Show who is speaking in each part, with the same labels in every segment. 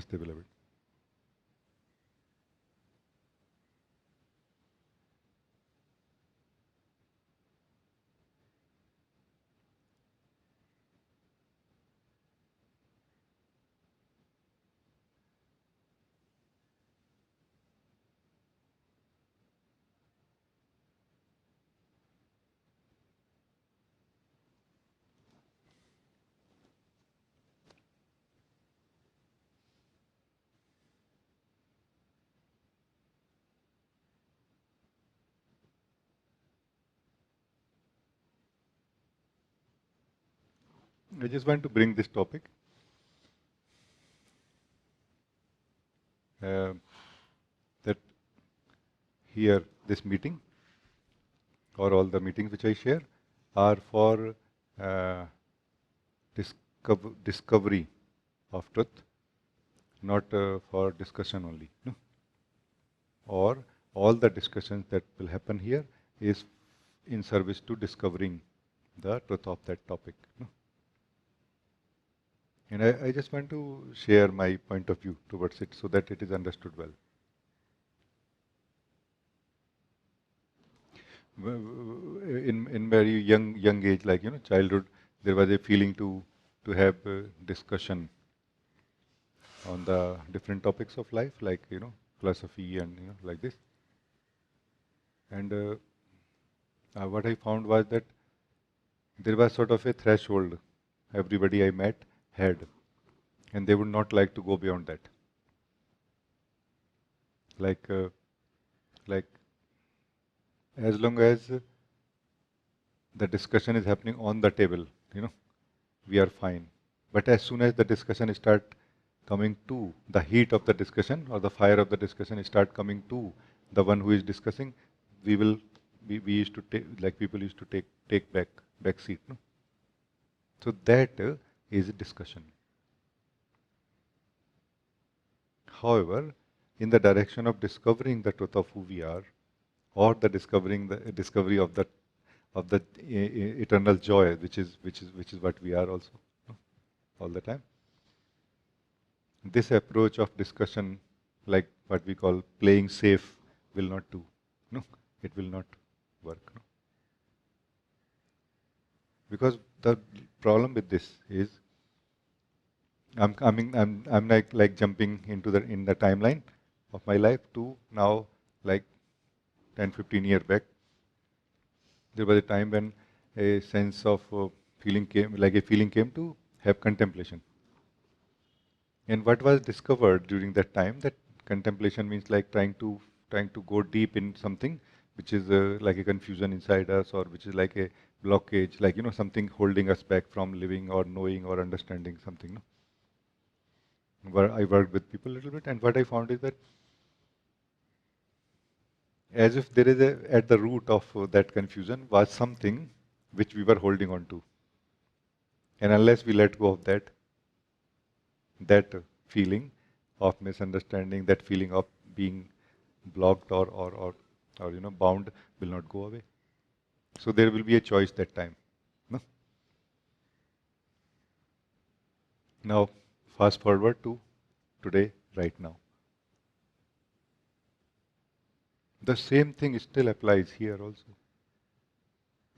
Speaker 1: Namaste, beloved. I just want to bring this topic uh, that here, this meeting or all the meetings which I share are for uh, discovery of truth, not for discussion only. No? Or all the discussions that will happen here is in service to discovering the truth of that topic. No? And I just want to share my point of view towards it so that it is understood well. In very young age, like childhood, there was a feeling to have discussion on the different topics of life, like philosophy and like this. And what I found was that there was sort of a threshold everybody I met had, and they would not like to go beyond that. Like as long as the discussion is happening on the table, we are fine. But as soon as the discussion start coming to the heat of the discussion or the fire of the discussion start coming to the one who is discussing, we used to take, like people used to take back seat. No? So that is a discussion. However, in the direction of discovering the truth of who we are, or the discovery of the eternal joy, which is what we are also, no? All the time. This approach of discussion, like what we call playing safe, will not do. No, it will not work. No? Because the problem with this is, I'm like jumping into in the timeline of my life to now, like 10, 15 years back. There was a time when a sense of feeling came, like a feeling came to have contemplation. And what was discovered during that time, that contemplation means like trying to go deep in something which is like a confusion inside us, or which is like a blockage, like something holding us back from living or knowing or understanding something. No? Where I worked with people a little bit, and what I found is that as if there is at the root of that confusion was something which we were holding on to. And unless we let go of that feeling of misunderstanding, that feeling of being blocked or bound, will not go away. So there will be a choice that time. No? Now, fast forward to today, right now. The same thing still applies here also.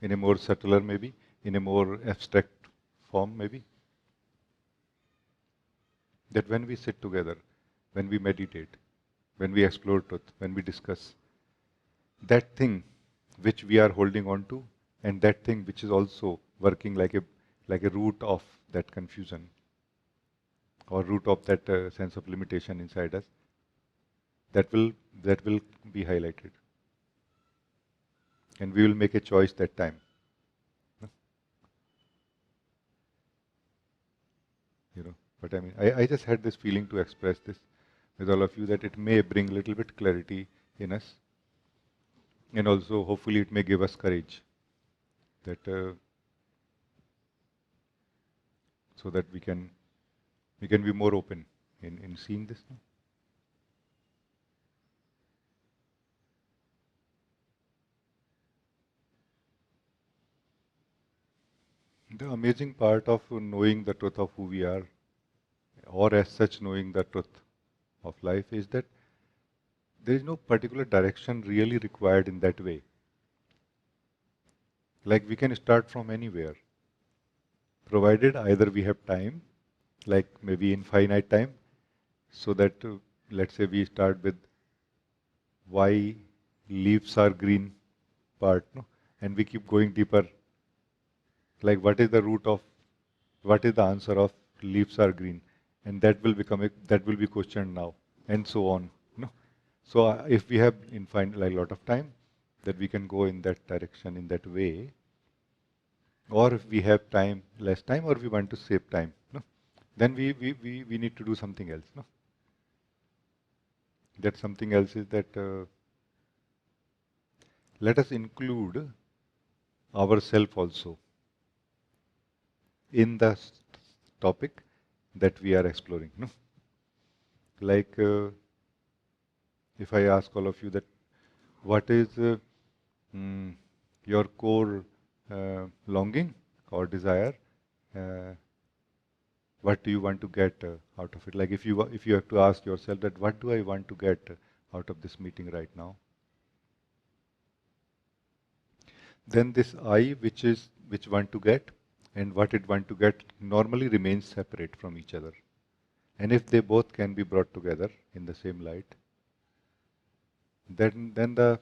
Speaker 1: In a more subtler maybe, in a more abstract form maybe. That when we sit together, when we meditate, when we explore truth, when we discuss, that thing which we are holding on to, and that thing which is also working like a root of that confusion, or root of that sense of limitation inside us, that will be highlighted, and we will make a choice that time. But I mean, I just had this feeling to express this with all of you, that it may bring a little bit clarity in us, and also hopefully it may give us courage, that so that we can be more open in seeing this. No? The amazing part of knowing the truth of who we are or as such knowing the truth of life, is that there is no particular direction really required in that way. Like we can start from anywhere, provided either we have time, like maybe infinite time, so that let's say we start with why leaves are green part, no? And we keep going deeper, like what is the root of, what is the answer of leaves are green, and that will become that will be questioned now, and so on, no? So if we have infinite, like a lot of time, that we can go in that direction in that way, or if we have time, less time, or we want to save time, no? Then we need to do something else, no? That something else is that let us include ourselves also in the topic that we are exploring, no? Like if I ask all of you that what is mm, your core longing or desire, uh, what do you want to get out of it? Like if you have to ask yourself that what do I want to get out of this meeting right now? Then this I, which want to get, and what it want to get normally remains separate from each other. And if they both can be brought together in the same light, then the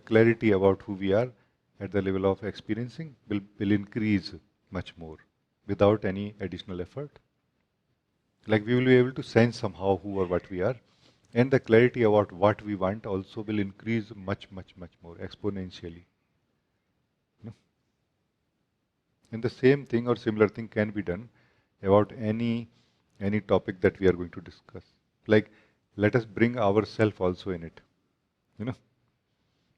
Speaker 1: clarity about who we are at the level of experiencing will increase much more without any additional effort. Like we will be able to sense somehow who or what we are, and the clarity about what we want also will increase much, much, much more exponentially. No? And the same thing or similar thing can be done about any topic that we are going to discuss. Like let us bring ourself also in it. You know,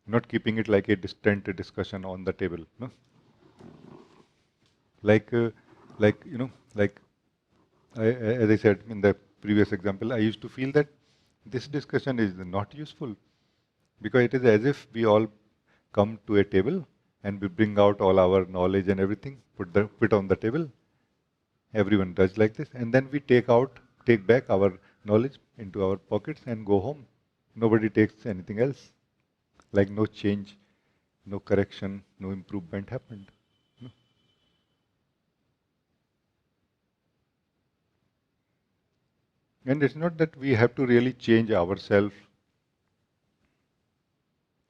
Speaker 1: not keeping it like a distant discussion on the table. No, like like as I said in the previous example, I used to feel that this discussion is not useful because it is as if we all come to a table and we bring out all our knowledge and everything, put on the table. Everyone does like this, and then we take back our knowledge into our pockets and go home. Nobody takes anything else. Like no change, no correction, no improvement happened. No? And it's not that we have to really change ourselves.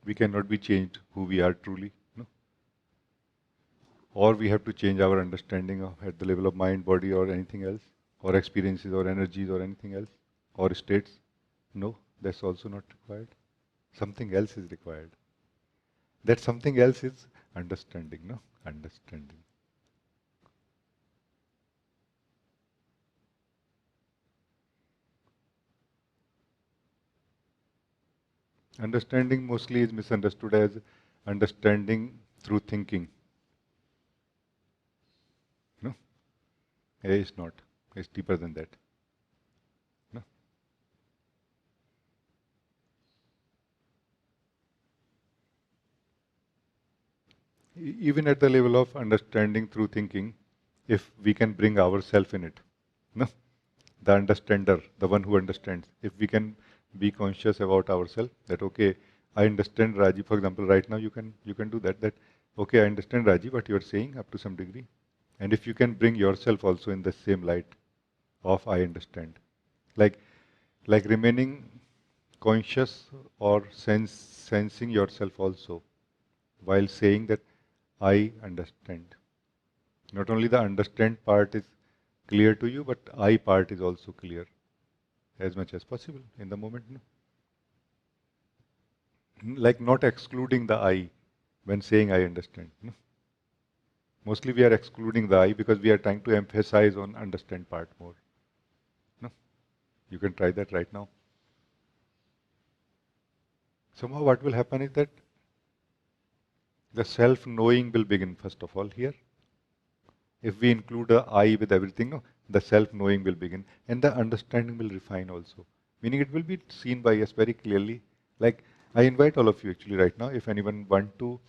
Speaker 1: We cannot be changed who we are truly. No? Or we have to change our understanding of at the level of mind, body, or anything else, or experiences, or energies, or anything else, or states. No, that's also not required. Something else is required. That something else is understanding. No, understanding. Understanding mostly is misunderstood as understanding through thinking. No, it's not. It's deeper than that. No. Even at the level of understanding through thinking, if we can bring ourselves in it, no, the understander, the one who understands, if we can be conscious about ourselves, that okay, I understand Raji, for example, right now you can do that okay, I understand Raji what you are saying up to some degree, and if you can bring yourself also in the same light of I understand, like like remaining conscious or sensing yourself also while saying that I understand. Not only the understand part is clear to you, but I part is also clear as much as possible in the moment. No? Like not excluding the I when saying I understand. No? Mostly we are excluding the I because we are trying to emphasize on understand part more. No? You can try that right now. Somehow what will happen is that the self-knowing will begin first of all here. If we include a I with everything, no, the self-knowing will begin and the understanding will refine also. Meaning it will be seen by us very clearly. Like I invite all of you actually right now, if anyone want to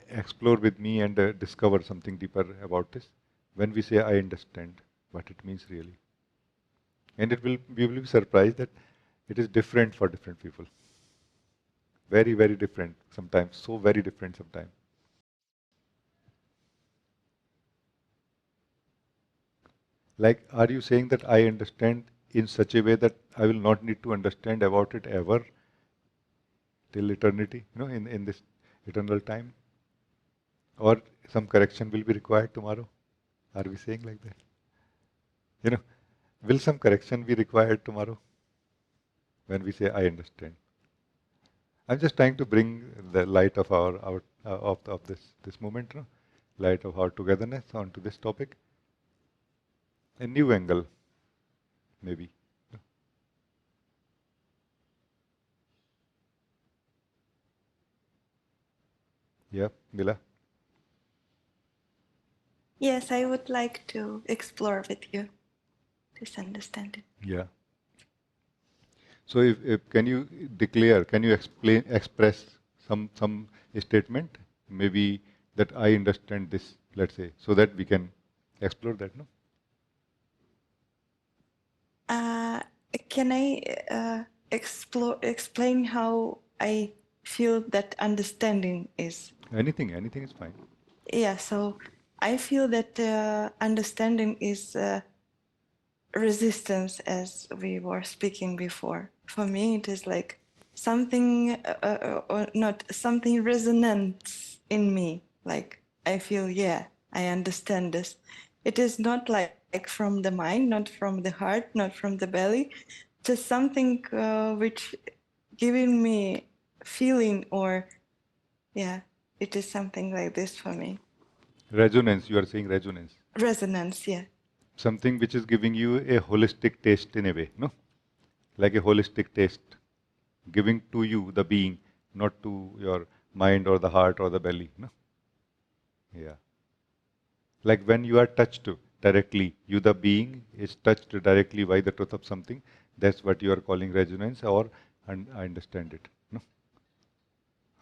Speaker 1: explore with me and discover something deeper about this, when we say I understand, what it means really. And we will be surprised that it is different for different people. Very, very different sometimes. So very different sometimes. Like, are you saying that I understand in such a way that I will not need to understand about it ever till eternity, in this eternal time? Or some correction will be required tomorrow? Are we saying like that? You know, will some correction be required tomorrow when we say I understand? I'm just trying to bring the light of our of this moment, light of our togetherness onto this topic, a new angle, maybe. Yeah, Mila.
Speaker 2: Yes, I would like to explore with you this understanding.
Speaker 1: Yeah. So if can you declare, can you express some statement, maybe that I understand this, let's say, so that we can explore that, no?
Speaker 2: Uh, can I explain how I feel that understanding is?
Speaker 1: Anything is fine.
Speaker 2: Yeah, so I feel that understanding is resistance, as we were speaking before. For me, it is like something, or not something resonance in me. Like I feel, yeah, I understand this. It is not like from the mind, not from the heart, not from the belly, just something which giving me feeling, or yeah, it is something like this for me.
Speaker 1: Resonance, you are saying resonance.
Speaker 2: Resonance, yeah.
Speaker 1: Something which is giving you a holistic taste in a way, no? Like a holistic taste, giving to you the being, not to your mind or the heart or the belly, no? Yeah. Like when you are touched directly, you the being is touched directly by the truth of something. That's what you are calling resonance, or I understand it. No?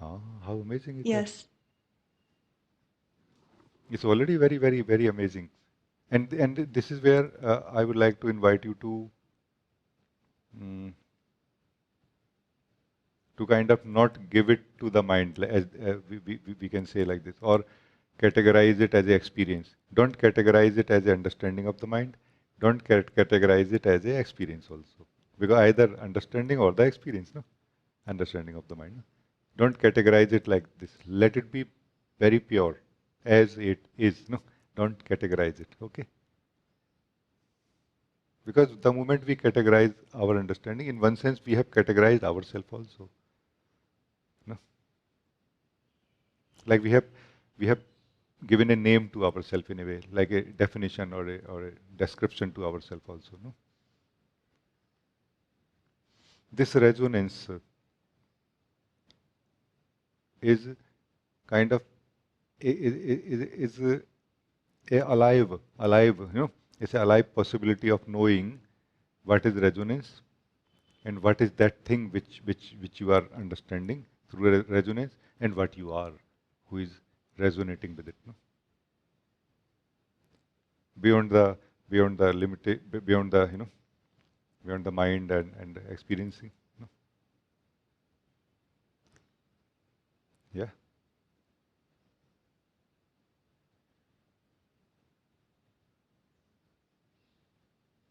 Speaker 1: Ah, how amazing is that?
Speaker 2: Yes.
Speaker 1: It's already very, very, very amazing. And this is where I would like to invite you mm, to kind of not give it to the mind, as we can say like this, or categorize it as an experience. Don't categorize it as an understanding of the mind. Don't categorize it as an experience also. Because either understanding or the experience, no? Understanding of the mind. No? Don't categorize it like this. Let it be very pure, as it is. No? Don't categorize it, okay? Because the moment we categorize our understanding, in one sense, we have categorized ourselves also. No? Like we have given a name to ourselves in a way, like a definition or a description to ourselves also. No? This resonance is kind of is a alive. It's a alive possibility of knowing what is resonance and what is that thing which you are understanding through resonance, and what you are, who is resonating with it. No? Beyond the beyond the beyond the mind and experiencing. No? Yeah.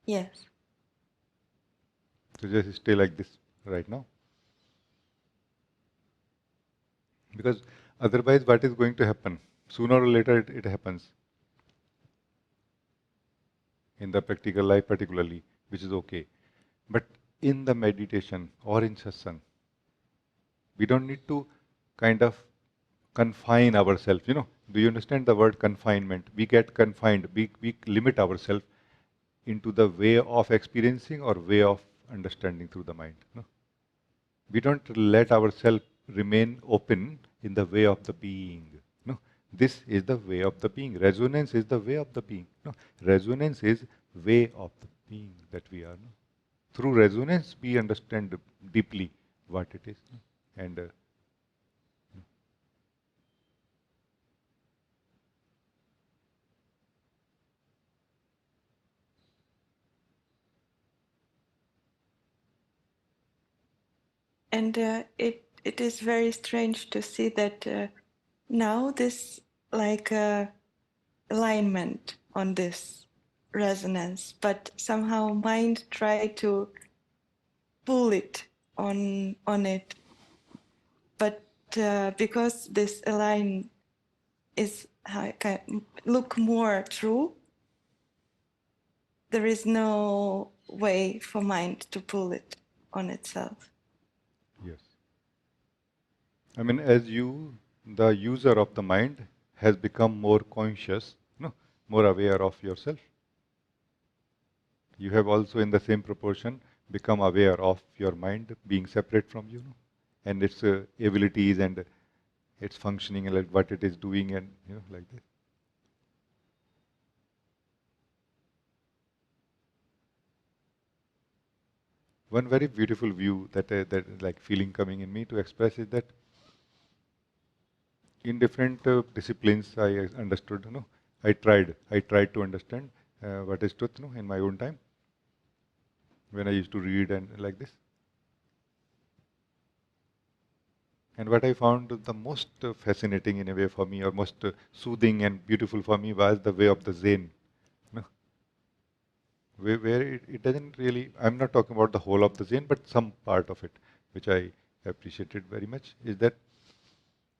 Speaker 2: Yes.
Speaker 1: So just stay like this right now. Because otherwise, what is going to happen? Sooner or later, it happens in the practical life, particularly, which is okay. But in the meditation or in satsang, we don't need to kind of confine ourselves. Do you understand the word confinement? We get confined. We limit ourselves into the way of experiencing or way of understanding through the mind. No? We don't let ourselves remain open in the way of the being. No, this is the way of the being. Resonance is the way of the being. No, resonance is way of the being that we are. No? Through resonance, we understand deeply what it is. No? And
Speaker 2: And it is very strange to see that now this like alignment on this resonance, but somehow mind try to pull it on it. But because this align is look more true, there is no way for mind to pull it on itself.
Speaker 1: Yes. I mean, as you, the user of the mind, has become more conscious, no, more aware of yourself, you have also, in the same proportion, become aware of your mind being separate from you, no? And its abilities and its functioning and like what it is doing, and like this. One very beautiful view that like feeling coming in me to express is that in different disciplines I understood, I tried to understand what is truth, in my own time when I used to read and like this. And what I found the most fascinating in a way for me, or most soothing and beautiful for me, was the way of the Zen. You know, where it doesn't really, I'm not talking about the whole of the Zen, but some part of it, which I appreciated very much, is that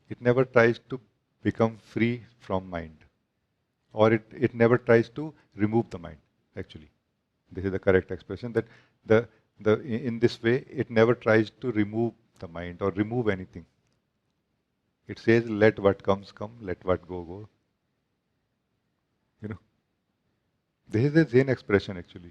Speaker 1: it never tries to become free from mind, or it never tries to remove the mind, actually. This is the correct expression, that the, in this way, it never tries to remove the mind or remove anything. It says, let what comes come, let what go go. You know, this is the Zen expression actually.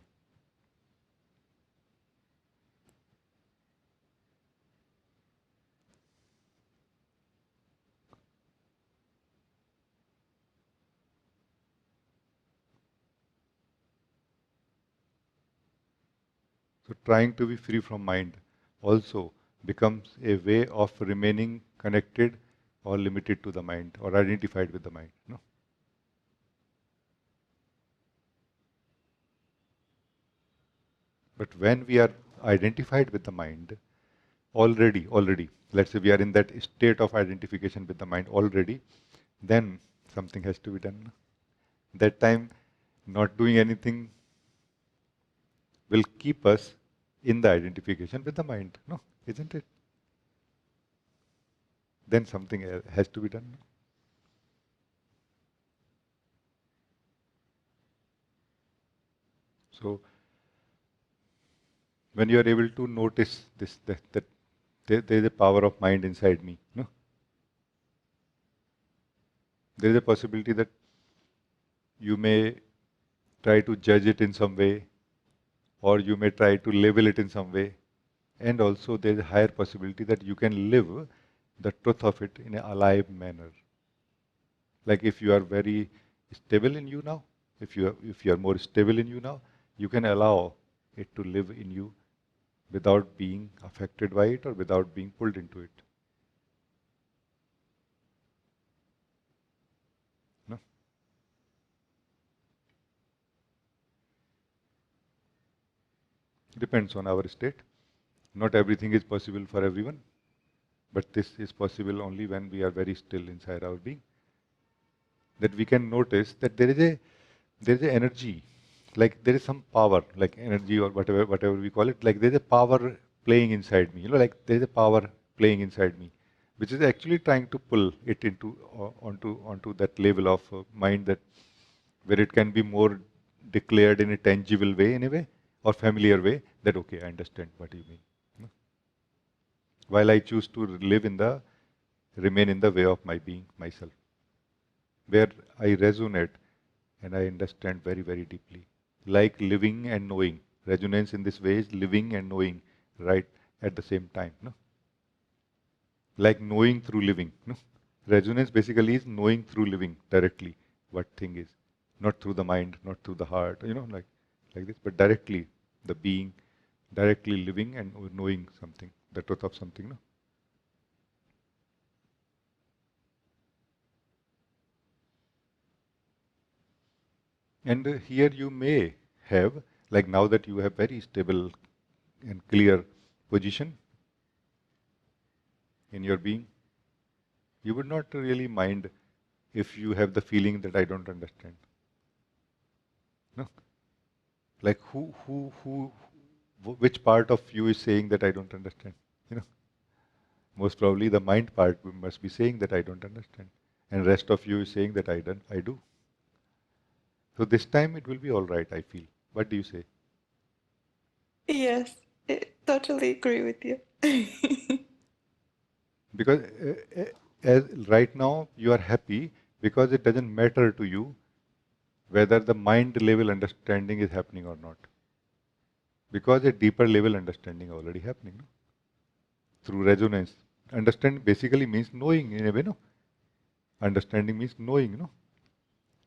Speaker 1: So trying to be free from mind also becomes a way of remaining connected or limited to the mind or identified with the mind. No? But when we are identified with the mind, already, let's say we are in that state of identification with the mind already, then something has to be done. That time, not doing anything will keep us in the identification with the mind. No, isn't it? Then something has to be done. So when you are able to notice this, that there is a power of mind inside me, no? There is a possibility that you may try to judge it in some way, or you may try to label it in some way, and also there is a higher possibility that you can live the truth of it in an alive manner. Like if you are very stable in you now, if you are more stable in you now, you can allow it to live in you without being affected by it or without being pulled into it. No? Depends on our state. Not everything is possible for everyone, but this is possible only when we are very still inside our being. That we can notice that there is a energy, like there is some power, like energy or whatever we call it. Like there is a power playing inside me. Like there is a power playing inside me, which is actually trying to pull it into onto that level of mind, that where it can be more declared in a tangible way, in a way, or familiar way. That okay, I understand what you mean. No? While I choose to live in the remain in the way of my being myself, where I resonate and I understand very, very deeply. Like living and knowing. Resonance in this way is living and knowing right at the same time. No? Like knowing through living. No? Resonance basically is knowing through living directly what thing is. Not through the mind, not through the heart, like this, but directly the being, directly living and knowing something, the truth of something. No? And here you may have, like now that you have very stable and clear position, in your being, you would not really mind if you have the feeling that I don't understand. No? Like which part of you is saying that I don't understand? You know, most probably the mind part must be saying that I don't understand, and rest of you is saying that I do. So this time it will be all right, I feel. What do you say?
Speaker 2: Yes, I totally agree with you.
Speaker 1: Because as right now you are happy because it doesn't matter to you whether the mind level understanding is happening or not. Because a deeper level understanding already happening, no? Through resonance. Understand basically means knowing in a way, no? Understanding means knowing, no?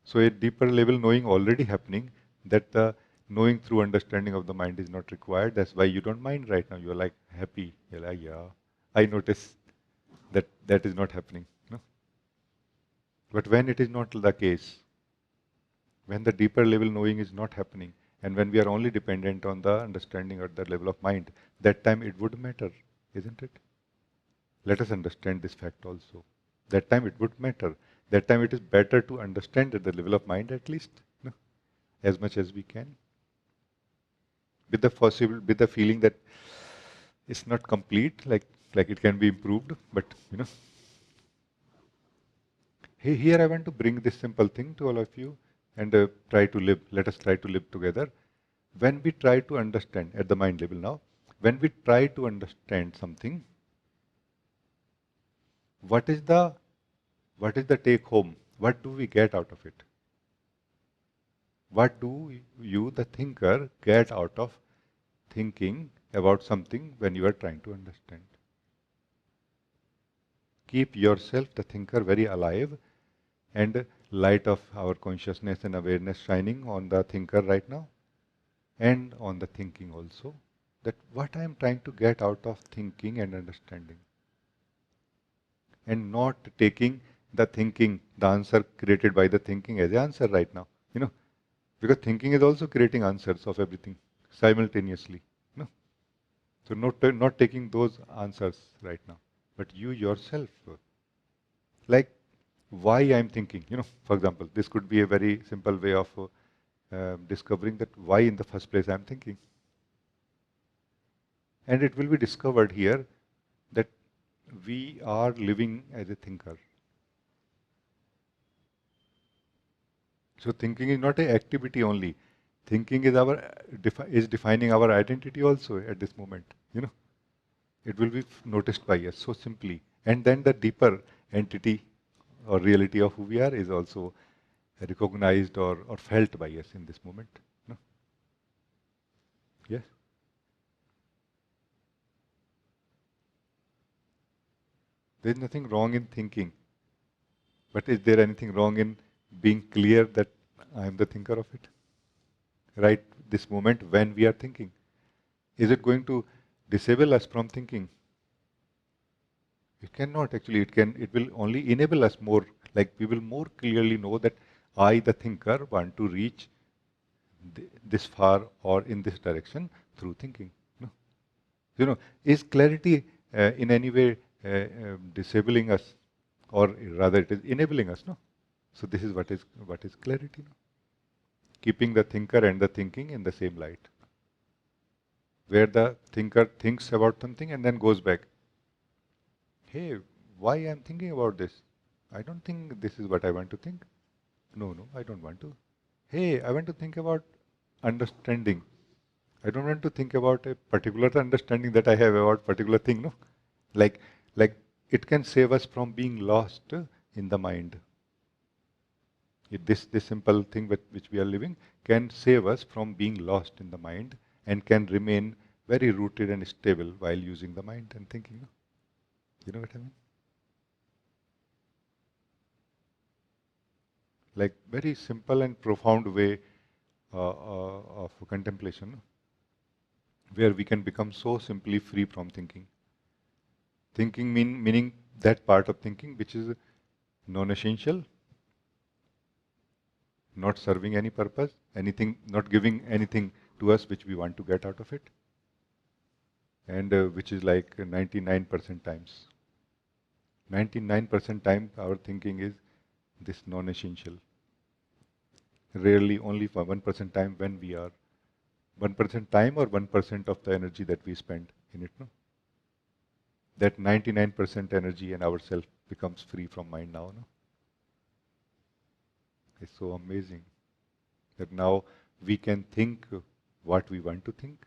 Speaker 1: So a deeper level knowing already happening, that the knowing through understanding of the mind is not required. That's why you don't mind right now. You're like happy. You're like, yeah, I notice that that is not happening. No? But when it is not the case, when the deeper level knowing is not happening, and when we are only dependent on the understanding at the level of mind, that time it would matter, isn't it? Let us understand this fact also. That time it would matter. That time it is better to understand at the level of mind at least, no? As much as we can. With the feeling that it's not complete, like it can be improved, but here I want to bring this simple thing to all of you and try to live. Let us try to live together. When we try to understand at the mind level now, when we try to understand something, what is the take home? What do we get out of it? What do you, the thinker, get out of thinking about something when you are trying to understand? Keep yourself, the thinker, very alive, and light of our consciousness and awareness shining on the thinker right now and on the thinking also. That what I am trying to get out of thinking and understanding. And not taking the thinking, the answer created by the thinking as the answer right now. Because thinking is also creating answers of everything simultaneously. No? So not taking those answers right now, but you yourself. Like why I'm thinking. For example, this could be a very simple way of discovering that why in the first place I'm thinking. And it will be discovered here that we are living as a thinker. So thinking is not an activity only. Thinking is is defining our identity also at this moment. It will be noticed by us so simply. And then the deeper entity or reality of who we are is also recognized or felt by us in this moment. No? Yes? There is nothing wrong in thinking. But is there anything wrong in being clear that I am the thinker of it? Right this moment when we are thinking. Is it going to disable us from thinking? It cannot actually. It will only enable us more. Like we will more clearly know that I, the thinker, want to reach this far or in this direction through thinking. No? Is clarity in any way disabling us, or rather, it is enabling us? No. So this is what is clarity. No? Keeping the thinker and the thinking in the same light, where the thinker thinks about something and then goes back. Hey, why I'm thinking about this? I don't think this is what I want to think. No, I don't want to. Hey, I want to think about understanding. I don't want to think about a particular understanding that I have about particular thing. No, like like it can save us from being lost in the mind. This simple thing with which we are living can save us from being lost in the mind and can remain very rooted and stable while using the mind and thinking. No? You know what I mean? Like very simple and profound way of contemplation, no? Where we can become so simply free from thinking. Thinking meaning that part of thinking which is non-essential, not serving any purpose, anything, not giving anything to us which we want to get out of it, and which is like 99% times. 99% time our thinking is this non-essential. Rarely, only for 1% time when we are 1% time or 1% of the energy that we spend in it. No? That 99% energy and ourself becomes free from mind now. No? It's so amazing that now we can think what we want to think.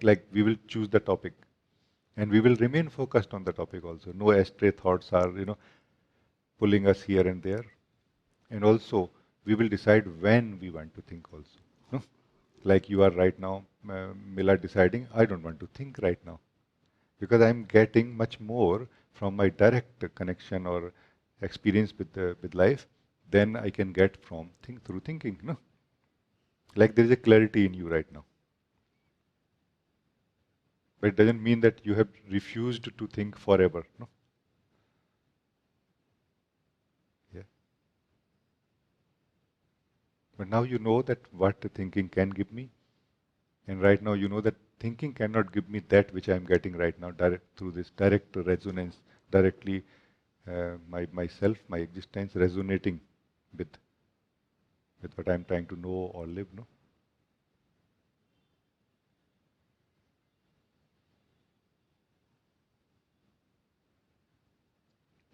Speaker 1: Like we will choose the topic and we will remain focused on the topic also. No astray thoughts are, pulling us here and there. And also, we will decide when we want to think also. No? Like you are right now, Mila, deciding, I don't want to think right now. Because I'm getting much more from my direct connection or experience with life than I can get from through thinking. No? Like there is a clarity in you right now. But it doesn't mean that you have refused to think forever. No? Yeah. But now you know that what the thinking can give me. And right now you know that thinking cannot give me that which I am getting right now through this direct resonance, directly myself, my existence resonating with what I am trying to know or live. No?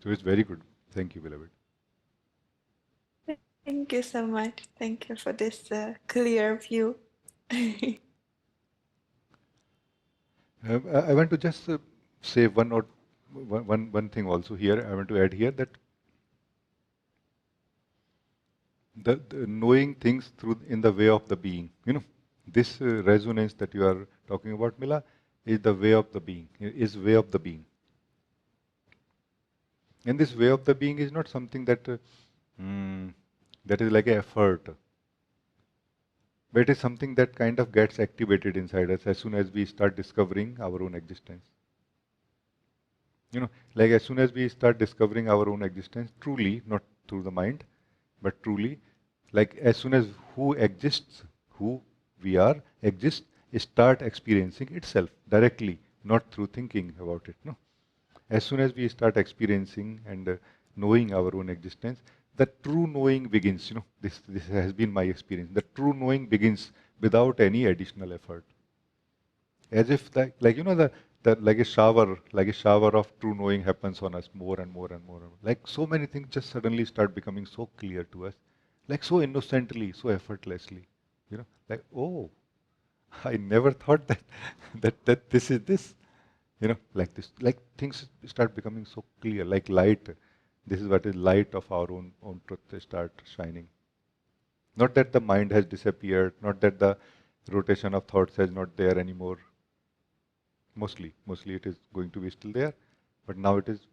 Speaker 1: So it's very good. Thank you, beloved.
Speaker 2: Thank you so much. Thank you for this clear view.
Speaker 1: I want to just say one thing also here. I want to add here that the knowing things through in the way of the being. This resonance that you are talking about, Mila, is the way of the being. Is way of the being. And this way of the being is not something that that is like an effort, but it is something that kind of gets activated inside us as soon as we start discovering our own existence. Like as soon as we start discovering our own existence, truly, not through the mind, but truly, like as soon as who exists, who we are, exists, start experiencing itself directly, not through thinking about it. No. As soon as we start experiencing and knowing our own existence, the true knowing begins. This has been my experience. The true knowing begins without any additional effort. As if the like a shower of true knowing happens on us more and more and more. Like so many things just suddenly start becoming so clear to us, like so innocently, so effortlessly. Like, oh, I never thought that that this is this. Like this, like things start becoming so clear, like light. This is what is light of our own truth start shining. Not that the mind has disappeared, not that the rotation of thoughts is not there anymore. Mostly it is going to be still there, but now it is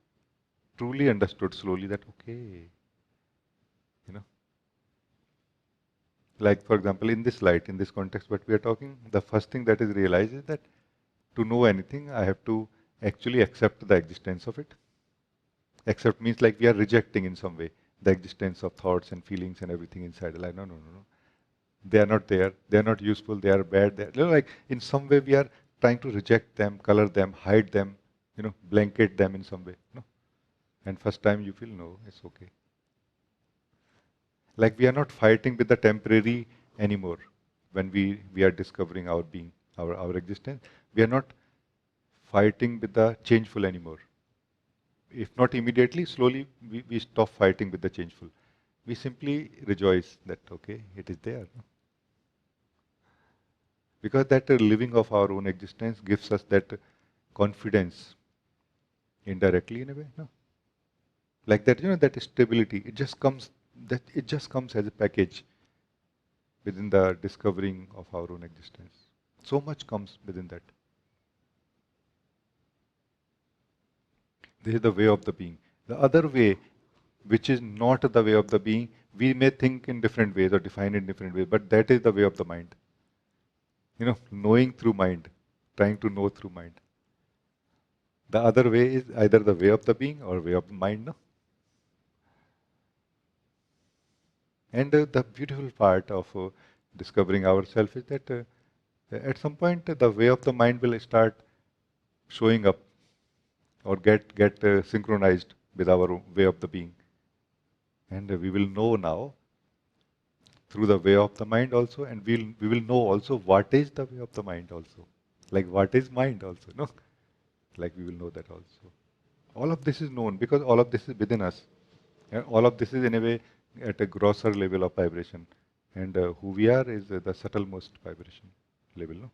Speaker 1: truly understood slowly that okay, like for example, in this light, in this context, what we are talking, the first thing that is realized is that to know anything, I have to actually accept the existence of it. Accept means like we are rejecting in some way the existence of thoughts and feelings and everything inside. Like, no. They are not there. They are not useful. They are bad. Like in some way we are trying to reject them, color them, hide them, blanket them in some way. No? And first time you feel, no, it's okay. Like we are not fighting with the temporary anymore when we are discovering our being, our existence. We are not fighting with the changeful anymore. If not immediately, slowly we stop fighting with the changeful. We simply rejoice that, okay, it is there. Because that living of our own existence gives us that confidence indirectly in a way. No? Like that, that stability, it just comes as a package within the discovering of our own existence. So much comes within that. This is the way of the being. The other way, which is not the way of the being, we may think in different ways or define in different ways, but that is the way of the mind. Knowing through mind, trying to know through mind. The other way is either the way of the being or way of the mind. No? And the beautiful part of discovering ourselves is that at some point the way of the mind will start showing up or get synchronized with our way of the being. And we will know now through the way of the mind also, and we will know also what is the way of the mind also. Like what is mind also, no? Like we will know that also. All of this is known because all of this is within us. And all of this is in a way at a grosser level of vibration. And who we are is the subtlemost vibration level, no?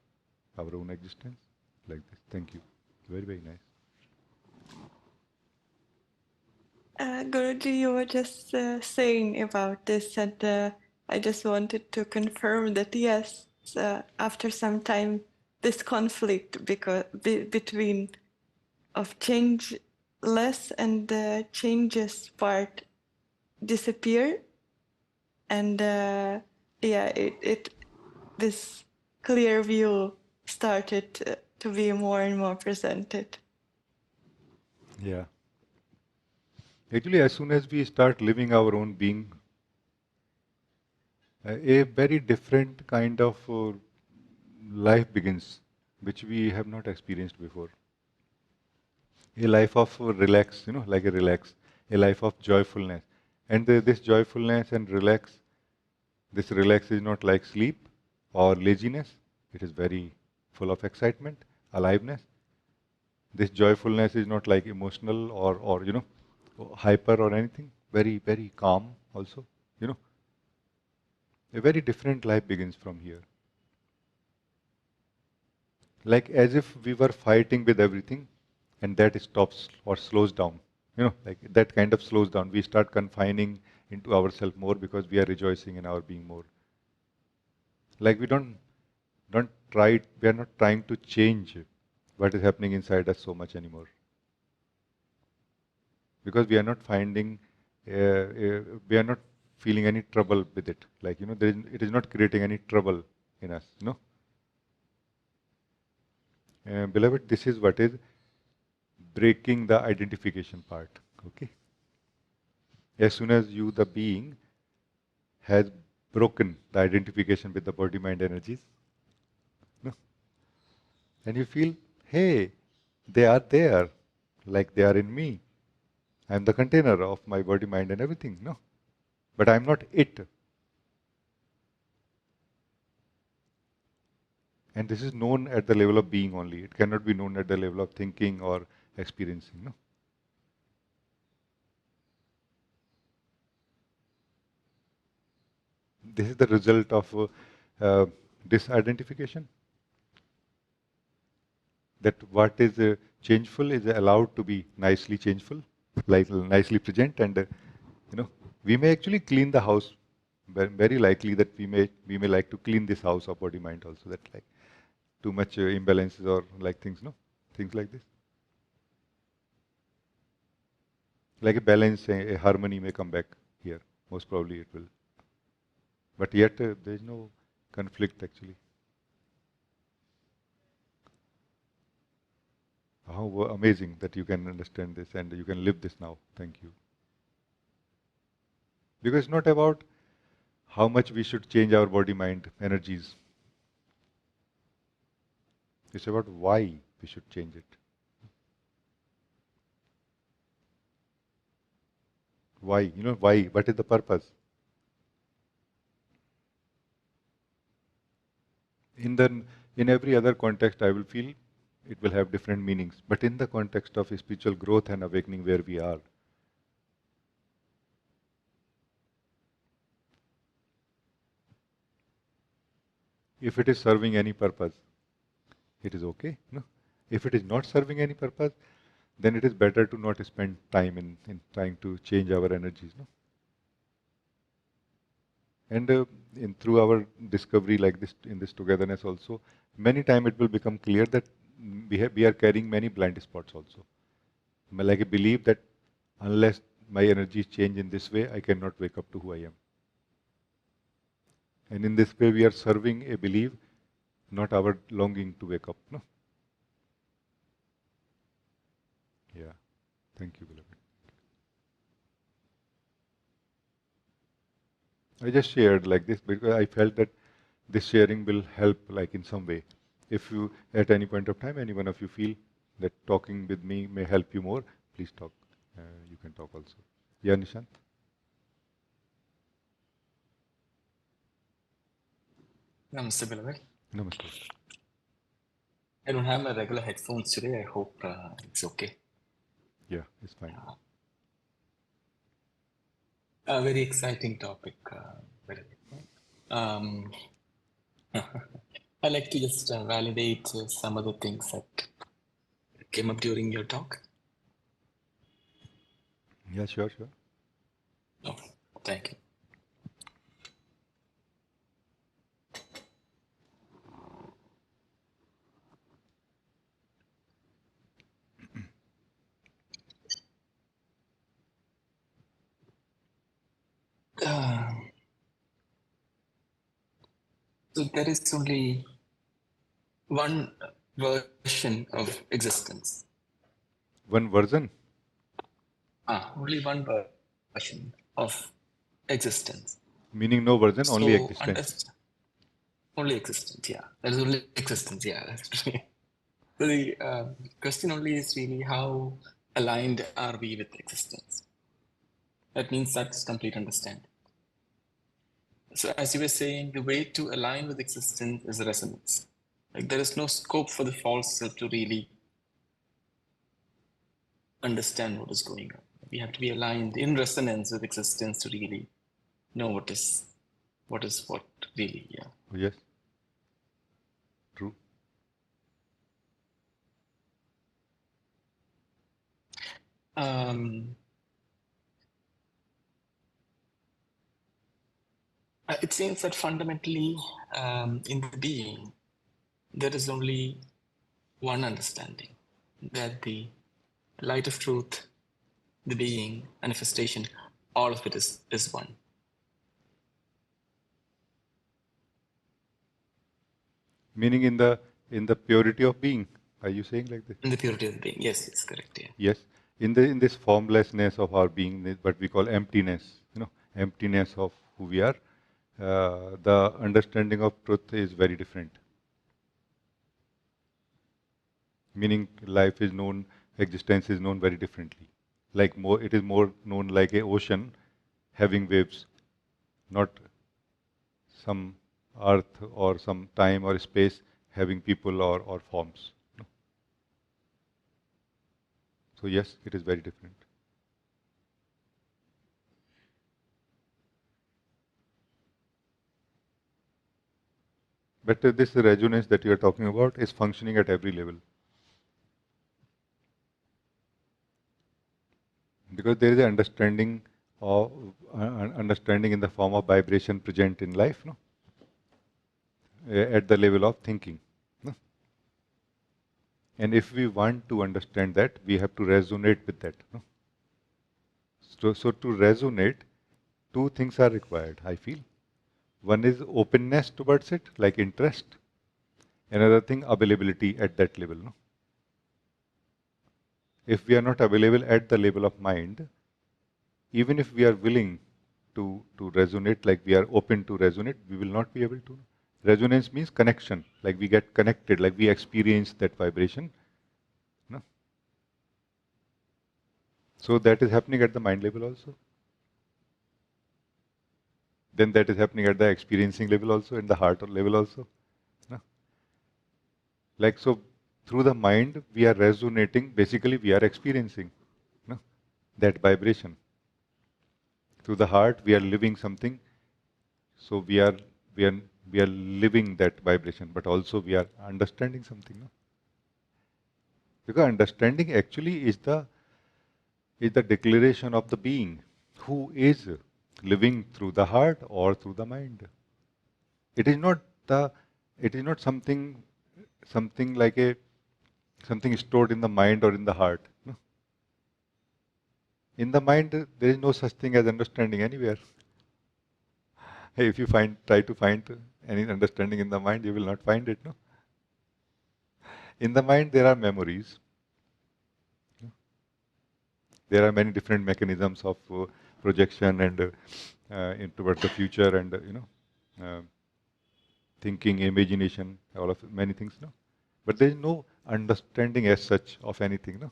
Speaker 1: Our own existence. Like this. Thank you. Very, very nice.
Speaker 2: Guruji, you were just saying about this, and I just wanted to confirm that yes, after some time, this conflict between of changeless and the changes part disappear, and yeah, it this clear view started to be more and more presented.
Speaker 1: Yeah. Actually, as soon as we start living our own being, a very different kind of life begins, which we have not experienced before. A life of relax, like a relax, a life of joyfulness. And this joyfulness and this relax is not like sleep or laziness. It is very full of excitement, aliveness. This joyfulness is not like emotional or hyper or anything. Very, very calm also, you know. A very different life begins from here. Like as if we were fighting with everything and that stops or slows down. Like that kind of slows down. We start confining into ourselves more because we are rejoicing in our being more. Like don't try, we are not trying to change what is happening inside us so much anymore. Because we are not finding, we are not feeling any trouble with it. Like, it is not creating any trouble in us, Beloved, this is what is breaking the identification part. Okay? As soon as you, the being, has broken the identification with the body, mind, energies, no? And you feel, hey, they are there, like they are in me. I am the container of my body, mind, and everything, no? But I am not it. And this is known at the level of being only. It cannot be known at the level of thinking or experiencing, no? This is the result of disidentification. That what is changeful is allowed to be nicely changeful, like nicely present, and we may actually clean the house. Very likely that we may like to clean this house of body mind also. That like too much imbalances or like things, no, things like this. Like a balance, a harmony may come back here. Most probably it will. But yet there is no conflict actually. How amazing that you can understand this and you can live this now. Thank you. Because it's not about how much we should change our body, mind, energies. It's about why we should change it. Why? Why? What is the purpose? In the in every other context, I will feel it will have different meanings. But in the context of spiritual growth and awakening where we are, if it is serving any purpose, it is okay. No? If it is not serving any purpose, then it is better to not spend time in trying to change our energies. No? And through our discovery like this, in this togetherness also, many times it will become clear that we are carrying many blind spots also. Like a belief that unless my energies change in this way, I cannot wake up to who I am. And in this way, we are serving a belief, not our longing to wake up. No? Yeah. Thank you, beloved. I just shared like this because I felt that this sharing will help like in some way. If you, at any point of time, any one of you feel that talking with me may help you more, please talk. you can talk also. Yeah, Nishant?
Speaker 3: Namaste, beloved.
Speaker 1: Namaste.
Speaker 3: I don't have my regular headphones today. I hope it's okay.
Speaker 1: Yeah, it's fine.
Speaker 3: A very exciting topic, beloved. Um, I like to just validate some of the things that came up during your talk.
Speaker 1: Yeah, sure, sure.
Speaker 3: Oh, thank you. Uh, so there is only one version of existence.
Speaker 1: One version?
Speaker 3: Only one version of existence.
Speaker 1: Meaning no version, only
Speaker 3: So
Speaker 1: existence.
Speaker 3: only existence, yeah. There is only existence, yeah. That's right. So the question only is really how aligned are we with existence? That means that's complete understanding. So as you were saying, the way to align with existence is resonance. Like there is no scope for the false self to really understand what is going on. We have to be aligned in resonance with existence to really know what really, yeah.
Speaker 1: Oh, yes. True.
Speaker 3: It seems that fundamentally in the being, there is only one understanding, that the light of truth, the being, manifestation, all of it is one.
Speaker 1: Meaning in the purity of being. Are you saying like this?
Speaker 3: In the purity of the being. Yes, it's correct. Yeah.
Speaker 1: Yes. In this formlessness of our being, what we call emptiness, emptiness of who we are, the understanding of truth is very different. Meaning life is known, existence is known very differently. Like more, it is more known like a ocean having waves, not some earth or some time or space having people or forms. So yes, it is very different. But this resonance that you are talking about is functioning at every level. Because there is an understanding of understanding in the form of vibration present in life, no? At the level of thinking. No? And if we want to understand that, we have to resonate with that. No? So to resonate, two things are required, I feel. One is openness towards it, like interest. Another thing, availability at that level. No? If we are not available at the level of mind, even if we are willing to resonate, like we are open to resonate, we will not be able to. Resonance means connection, like we get connected, like we experience that vibration. No? So that is happening at the mind level also. Then that is happening at the experiencing level also, in the heart level also. No? Like so, through the mind, we are resonating, basically we are experiencing, no? That vibration. Through the heart, we are living something. So we are we are living that vibration, but also we are understanding something. No? Because understanding actually is the declaration of the being who is living through the heart or through the mind. It is not the it is not something like a something stored in the mind or in the heart. No? In the mind there is no such thing as understanding anywhere. Hey, if you try to find any understanding in the mind, you will not find it. No? In the mind there are memories. There are many different mechanisms of projection and towards the future and uh, thinking, imagination, all of many things. No, but there is no understanding as such of anything. No,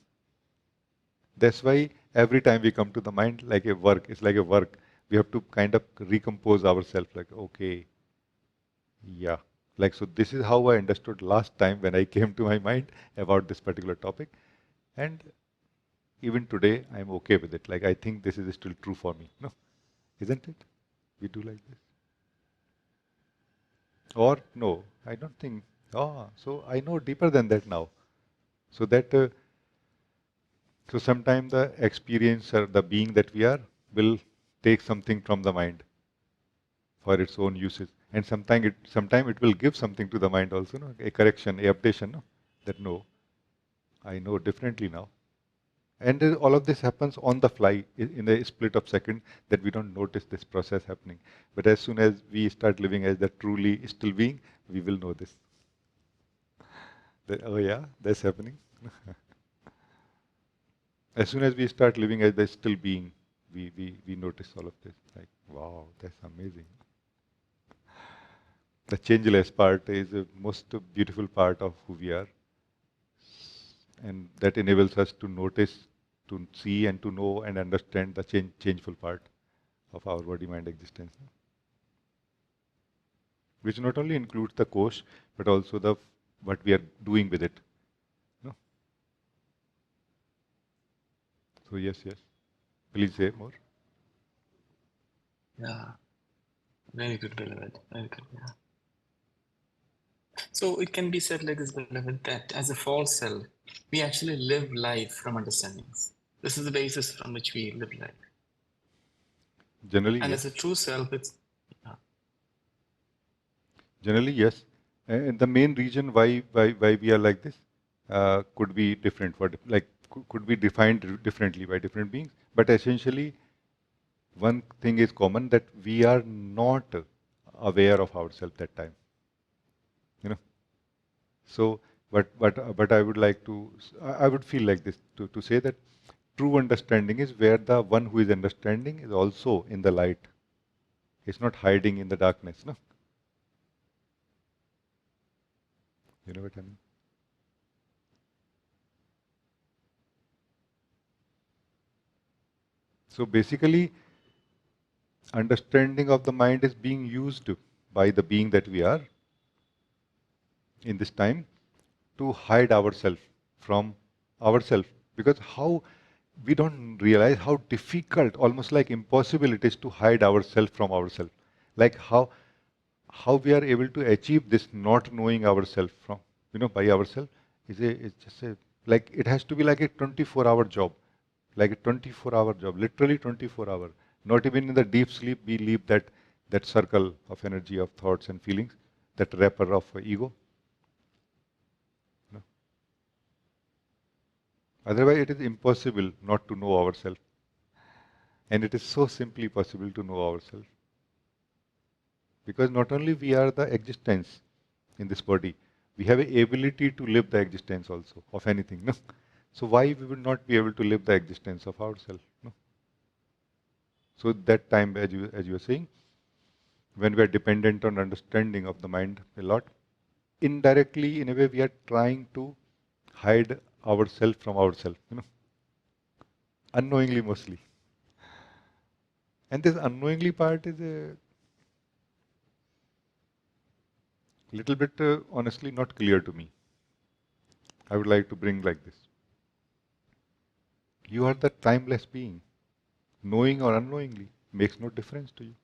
Speaker 1: That's why every time we come to the mind, like a work, it's like a work. We have to kind of recompose ourselves, like, okay, yeah. Like, so this is how I understood last time when I came to my mind about this particular topic. And even today, I'm okay with it. Like, I think this is still true for me. No, isn't it? We do like this. Or, no, I don't think. Ah, so I know deeper than that now. So that, so sometimes the experience or the being that we are will take something from the mind for its own uses. And sometime it will give something to the mind also, no? A correction, a updation, no? That no, I know differently now. And all of this happens on the fly in a split of second that we don't notice this process happening. But as soon as we start living as the truly still being, we will know this. That, oh yeah, that's happening. As soon as we start living as the still being, we notice all of this. Like, wow, that's amazing. The changeless part is the most beautiful part of who we are. And that enables us to notice, to see and to know and understand the changeful part of our body-mind existence. Which not only includes the course, but also the what we are doing with it. No? So yes, yes. Please say more.
Speaker 3: Yeah, very good, beloved. Very good, yeah. So it can be said like this, beloved, that as a false self, we actually live life from understandings. This is the basis from which we live life.
Speaker 1: Generally,
Speaker 3: And
Speaker 1: yes.
Speaker 3: as a true self, it's
Speaker 1: Generally, yes. And the main reason why we are like this could be different. Like could be defined differently by different beings. But essentially, one thing is common that we are not aware of ourselves that time. You know. So, but I would like to, I would feel like this to say that true understanding is where the one who is understanding is also in the light. It's not hiding in the darkness. No, you know what I mean. So basically, understanding of the mind is being used by the being that we are in this time to hide ourselves from ourselves. Because how we don't realize how difficult, almost like impossible it is to hide ourselves from ourselves. Like how we are able to achieve this not knowing ourselves from, by ourselves is just a, like it has to be like a 24-hour job, like a 24-hour job, literally 24 hour. Not even in the deep sleep we leave that circle of energy of thoughts and feelings, that wrapper of ego. You know. Otherwise it is impossible not to know ourselves. And it is so simply possible to know ourselves. Because not only we are the existence in this body, we have a ability to live the existence also of anything. No? So why we would not be able to live the existence of ourselves? No? So that time, as you were saying, when we are dependent on understanding of the mind a lot, indirectly, in a way, we are trying to hide ourselves from ourselves. Unknowingly mostly. And this unknowingly part is a little bit, honestly, not clear to me. I would like to bring like this. You are the timeless being. Knowing or unknowingly makes no difference to you.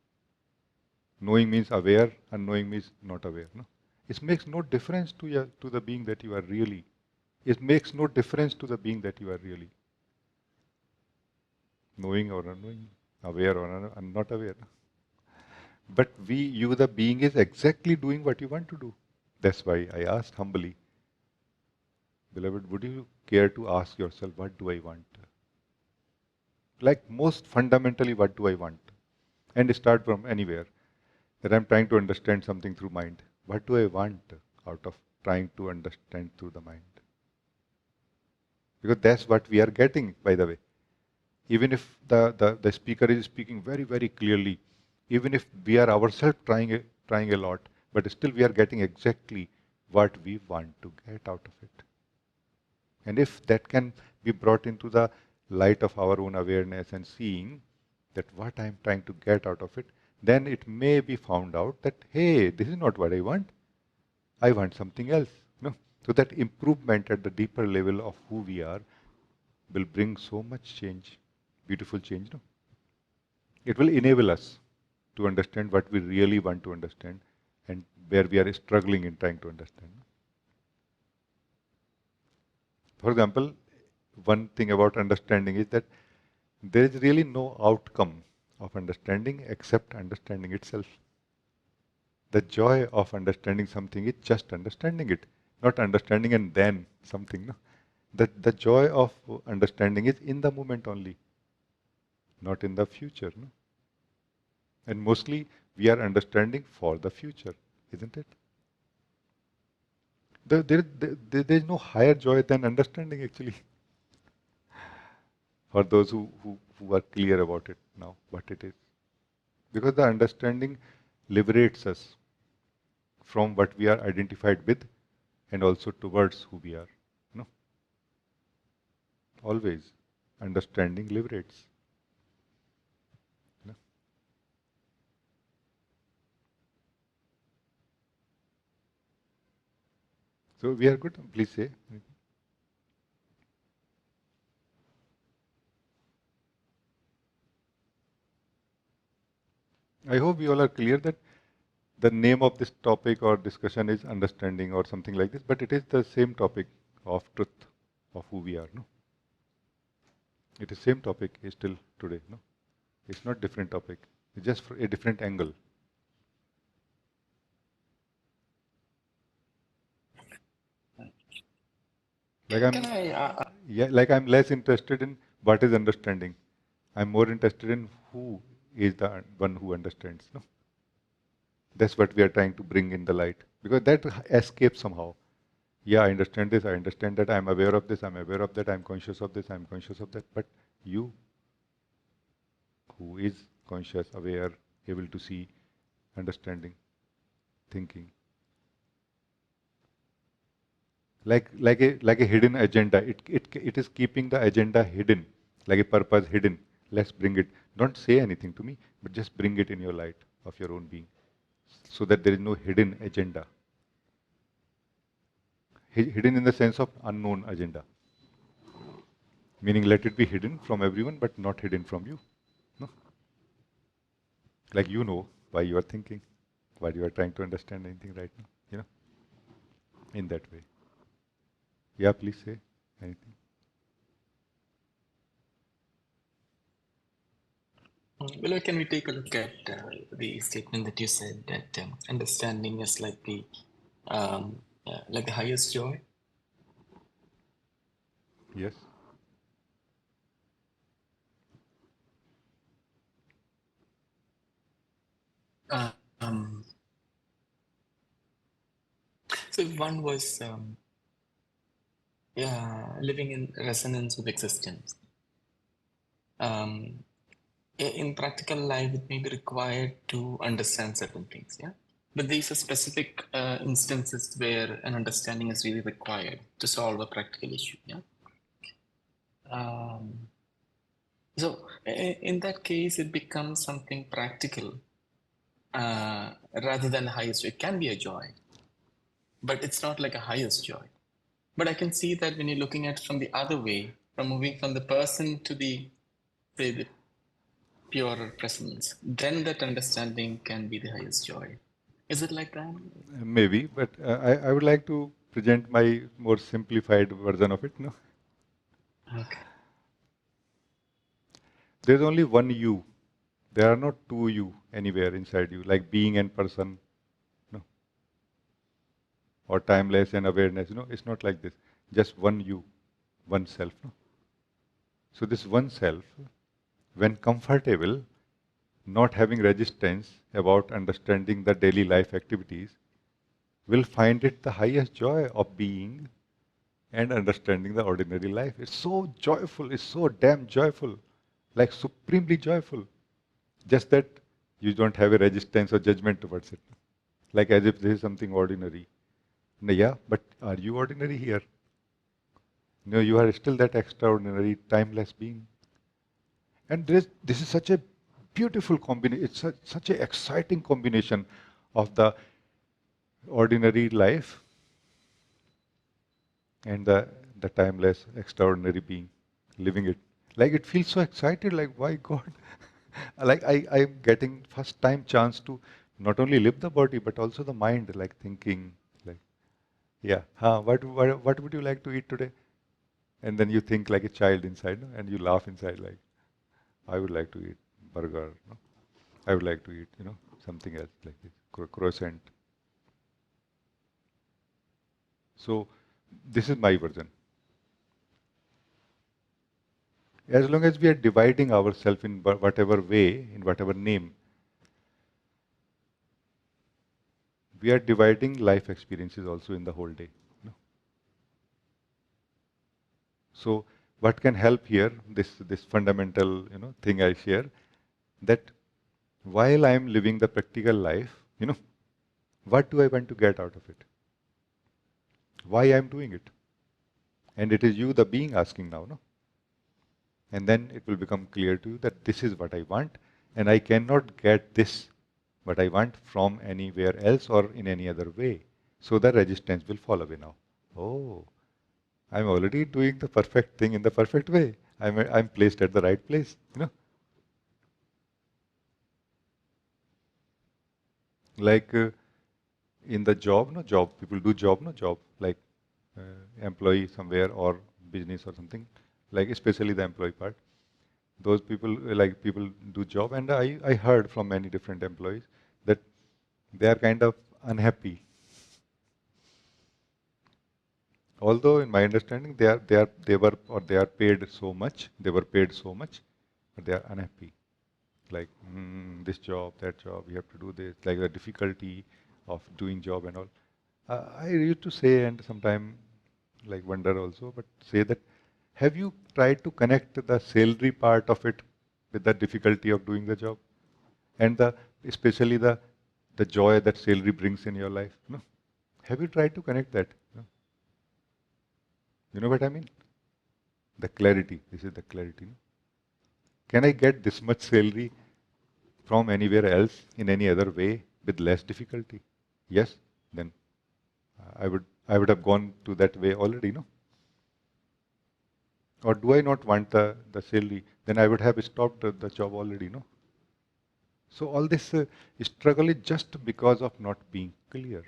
Speaker 1: Knowing means aware, unknowing means not aware. No? It makes no difference to the being that you are really. It makes no difference to the being that you are really. Knowing or unknowing, aware or not aware. But you the being is exactly doing what you want to do. That's why I asked humbly, beloved, would you care to ask yourself, what do I want? Like most fundamentally, what do I want? And start from anywhere. That I'm trying to understand something through mind. What do I want out of trying to understand through the mind? Because that's what we are getting, by the way. Even if the speaker is speaking very, very clearly, even if we are ourselves trying a lot, but still we are getting exactly what we want to get out of it. And if that can be brought into the light of our own awareness and seeing that what I'm trying to get out of it, then it may be found out that, hey, this is not what I want. I want something else. No? So that improvement at the deeper level of who we are will bring so much change, beautiful change. No? It will enable us to understand what we really want to understand and where we are struggling in trying to understand. For example, one thing about understanding is that there is really no outcome of understanding except understanding itself. The joy of understanding something is just understanding it, not understanding and then something. No? The joy of understanding is in the moment only, not in the future. No? And mostly we are understanding for the future, isn't it? There is no higher joy than understanding actually. For those who are clear about it now, what it is. Because the understanding liberates us from what we are identified with and also towards who we are. No? Always. Understanding liberates. No? So we are good? Please say. I hope you all are clear that the name of this topic or discussion is understanding or something like this, but it is the same topic of truth, of who we are. No? It is same topic is still today. No? It's not different topic. It's just a different angle. Like I'm less interested in what is understanding. I'm more interested in who is the one who understands. No? That's what we are trying to bring in the light. Because that escapes somehow. Yeah, I understand this, I understand that, I'm aware of this, I'm aware of that, I'm conscious of this, I'm conscious of that. But you, who is conscious, aware, able to see, understanding, thinking. Like a hidden agenda. It is keeping the agenda hidden, like a purpose hidden. Let's bring it. Don't say anything to me, but just bring it in your light of your own being, so that there is no hidden agenda. Hidden in the sense of unknown agenda. Meaning let it be hidden from everyone, but not hidden from you. No? Like you know why you are thinking, why you are trying to understand anything right now. You know? In that way. Yeah, please say anything.
Speaker 3: Well, can we take a look at the statement that you said that understanding is like the highest joy?
Speaker 1: Yes.
Speaker 3: So if one was living in resonance with existence, in practical life, it may be required to understand certain things, yeah? But these are specific instances where an understanding is really required to solve a practical issue, yeah? So in that case, it becomes something practical rather than highest. It can be a joy, but it's not like a highest joy. But I can see that when you're looking at it from the other way, from moving from the person to the, say, the purer presence, then that understanding can be the highest joy. Is it like that?
Speaker 1: Maybe, but I would like to present my more simplified version of it. No?
Speaker 3: Okay.
Speaker 1: There's only one you. There are not two you anywhere inside you, like being and person, no? Or timeless and awareness. No, it's not like this. Just one you, one self. No? So this one self, when comfortable, not having resistance about understanding the daily life activities, will find it the highest joy of being and understanding the ordinary life. It's so joyful, it's so damn joyful, like supremely joyful. Just that you don't have a resistance or judgment towards it. Like as if this is something ordinary. Yeah, but are you ordinary here? You are still that extraordinary, timeless being. And this is such a beautiful combination. It's such an exciting combination of the ordinary life and the timeless, extraordinary being living it. Like it feels so excited, like why God? Like I'm getting first time chance to not only live the body but also the mind, like thinking, like, yeah, what would you like to eat today? And then you think like a child inside, no? And you laugh inside, like, I would like to eat burger, no? I would like to eat, something else like this, croissant. So this is my version. As long as we are dividing ourselves in whatever way, in whatever name, we are dividing life experiences also in the whole day. So what can help here, this fundamental thing I share, that while I am living the practical life, what do I want to get out of it? Why I am doing it? And it is you, the being, asking now, no? And then it will become clear to you that this is what I want, and I cannot get this, what I want, from anywhere else or in any other way. So the resistance will fall away now. Oh, I'm already doing the perfect thing in the perfect way. I'm placed at the right place, Like in the job, no job, people do job, no job, like employee somewhere or business or something, like especially the employee part. Those people, like people do job, and I heard from many different employees that they are kind of unhappy. Although in my understanding they were paid so much, but they are unhappy. Like this job, that job, you have to do this, like the difficulty of doing job and all. I used to say, and sometimes like wonder also, but say that have you tried to connect the salary part of it with the difficulty of doing the job and especially the joy that salary brings in your life? No? Have you tried to connect that? No? You know what I mean? The clarity. This is the clarity. No? Can I get this much salary from anywhere else in any other way with less difficulty? Yes, then I would have gone to that way already, no? Or do I not want the salary? Then I would have stopped the job already, no? So all this struggle is just because of not being clear.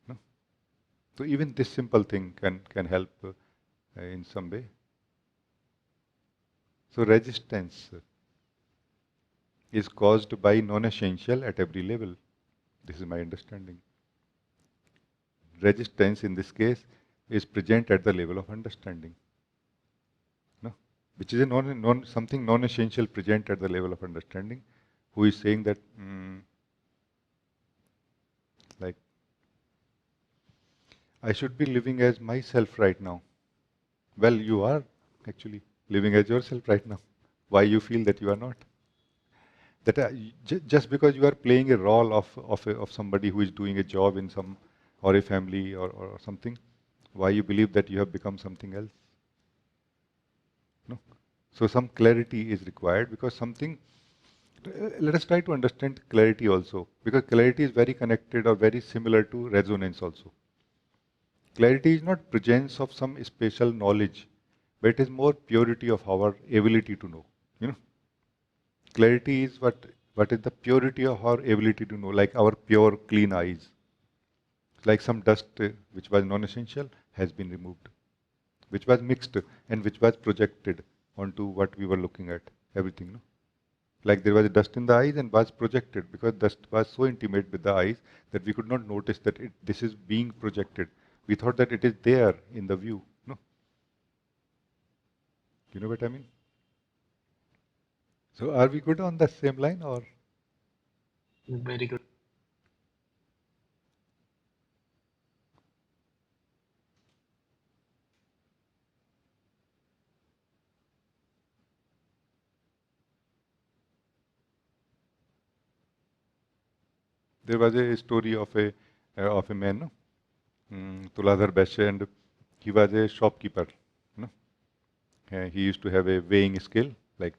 Speaker 1: No? So even this simple thing can help in some way. So resistance is caused by non-essential at every level. This is my understanding. Resistance in this case is present at the level of understanding. No? Which is a something non-essential present at the level of understanding, who is saying that like I should be living as myself right now. Well, you are actually living as yourself right now. Why you feel that you are not? That just because you are playing a role of somebody who is doing a job in some or a family or something, why you believe that you have become something else? No. So some clarity is required because something. Let us try to understand clarity also, because clarity is very connected or very similar to resonance also. Clarity is not presence of some special knowledge, but it is more purity of our ability to know. You know, clarity is what is the purity of our ability to know, like our pure, clean eyes. Like some dust which was non-essential has been removed, which was mixed and which was projected onto what we were looking at. Everything, no? Like there was dust in the eyes and was projected because dust was so intimate with the eyes that we could not notice that this is being projected. We thought that it is there in the view. No, you know what I mean? So are we good on the same line, or
Speaker 3: Very good.
Speaker 1: there was a story of a man, no? Tuladhar Beshe, and He was a shopkeeper. You know? He used to have a weighing scale, like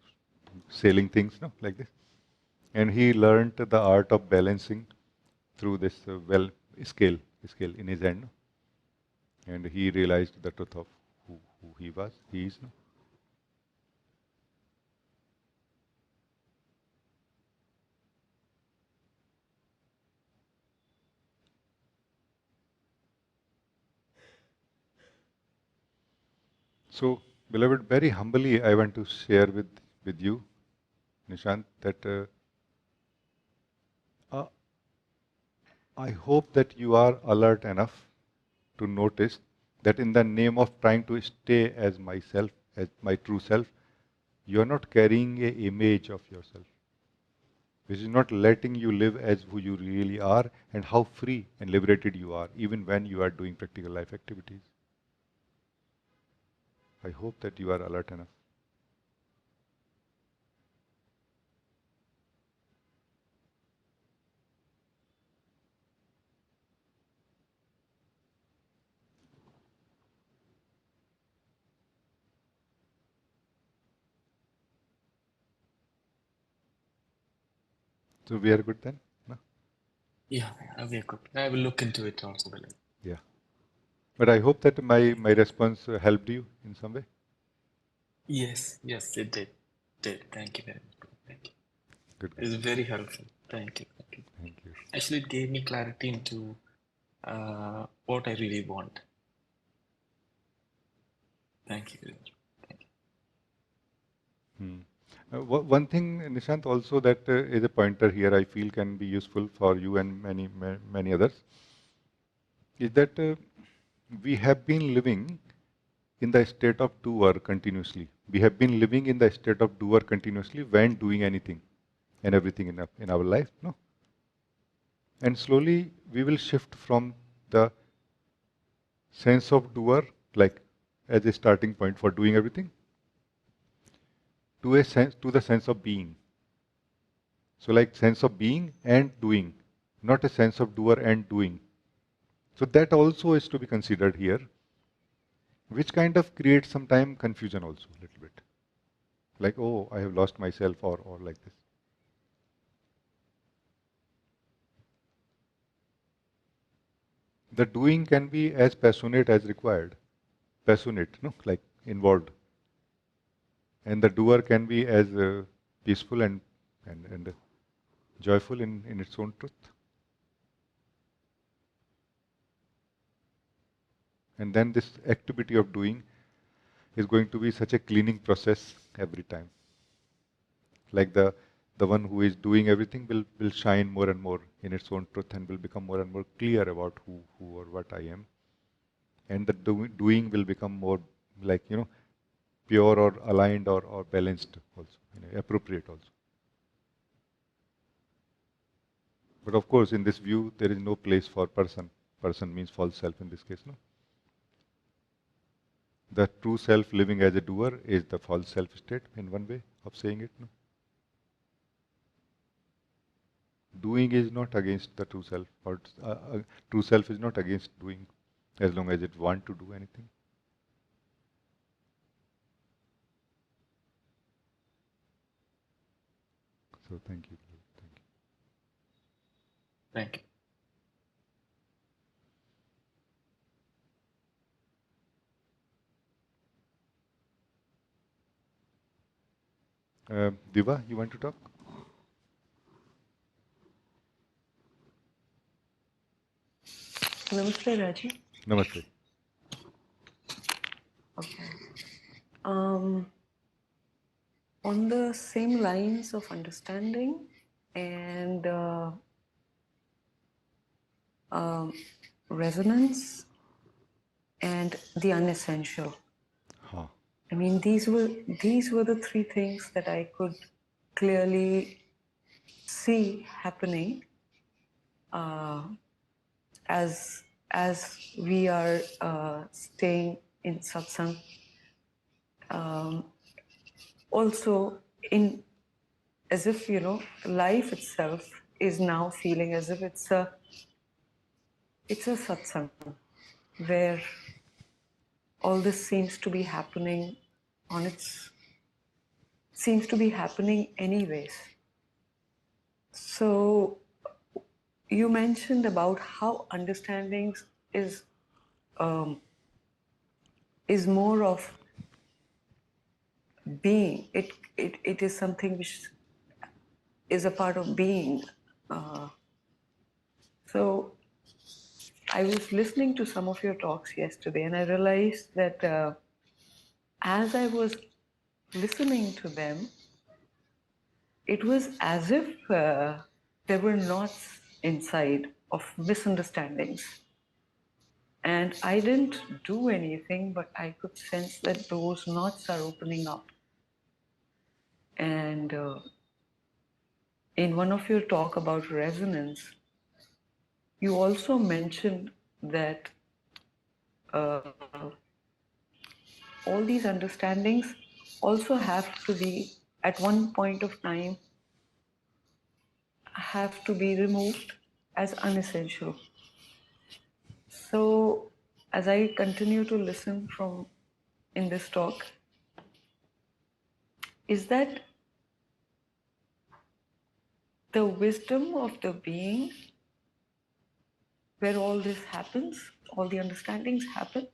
Speaker 1: selling things, like this. And he learned the art of balancing through this scale in his hand. And he realized the truth of who he is. So, beloved, very humbly I want to share with you, Nishant, that uh, I hope that you are alert enough to notice that in the name of trying to stay as myself, as my true self, you are not carrying an image of yourself, which is not letting you live as who you really are and how free and liberated you are, even when you are doing practical life activities. I hope that you are alert enough. So we are good then? No?
Speaker 3: Yeah, we are good. I will look into it also.
Speaker 1: Yeah. But I hope that my response helped you in some way.
Speaker 3: Yes, it did. Thank you very much. Thank you.
Speaker 1: Good.
Speaker 3: It was very helpful. Thank you.
Speaker 1: Thank you.
Speaker 3: Actually, it gave me clarity into what I really want. Thank you very much. Thank you.
Speaker 1: One thing, Nishant, also that is a pointer here I feel can be useful for you and many others, is that we have been living in the state of doer continuously. We have been living in the state of doer continuously when doing anything and everything in our life, no? And slowly we will shift from the sense of doer, like as a starting point for doing everything, to the sense of being. So like sense of being and doing, not a sense of doer and doing. So that also is to be considered here, which kind of creates sometime confusion also a little bit. Like, oh, I have lost myself or like this. The doing can be as passionate as required. Passionate, no? Like involved. And the doer can be as peaceful and joyful in its own truth. And then this activity of doing is going to be such a cleaning process every time. Like the one who is doing everything will shine more and more in its own truth and will become more and more clear about who or what I am. And the doing will become more like, pure or aligned or balanced also, appropriate also. But of course, in this view, there is no place for person. Person means false self in this case, no? The true self living as a doer is the false self state in one way of saying it, no? Doing is not against the true self, or true self is not against doing, as long as it want to do anything. So thank you.
Speaker 3: Thank you.
Speaker 1: Diva, you want to talk?
Speaker 4: Namaste, Rajee.
Speaker 1: Namaste.
Speaker 4: Okay. On the same lines of understanding and resonance and the unessential.
Speaker 1: Huh.
Speaker 4: I mean, these were the three things that I could clearly see happening as we are staying in satsang. Also, in as if life itself is now feeling as if it's a satsang, where all this seems to be happening seems to be happening anyways. So you mentioned about how understandings is more of being. It is something which is a part of being. So I was listening to some of your talks yesterday, and I realized that as I was listening to them, it was as if there were knots inside of misunderstandings. And I didn't do anything, but I could sense that those knots are opening up. And in one of your talk about resonance, you also mentioned that all these understandings also have to be, at one point of time, have to be removed as unessential. So as I continue to listen from in this talk, is that the wisdom of the being where all this happens, all the understandings happen?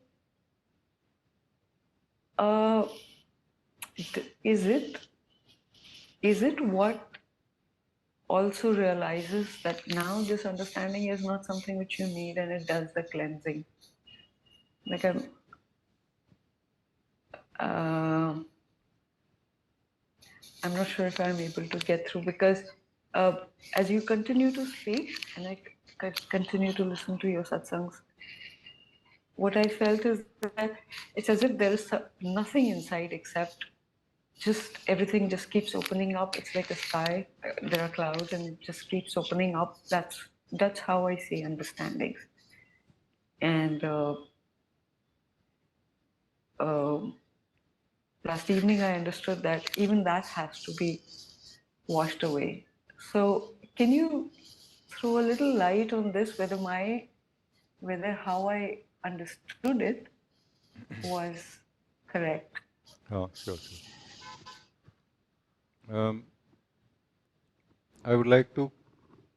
Speaker 4: Is it what also realizes that now this understanding is not something which you need, and it does the cleansing? Like I'm not sure if I'm able to get through, because as you continue to speak and I continue to listen to your satsangs, what I felt is that it's as if there is nothing inside except just everything just keeps opening up. It's like a sky, there are clouds and it just keeps opening up. That's how I see understandings. And last evening I understood that even that has to be washed away. So can you throw a little light on this, whether how I understood it was correct?
Speaker 1: Oh, sure, sure. I would like to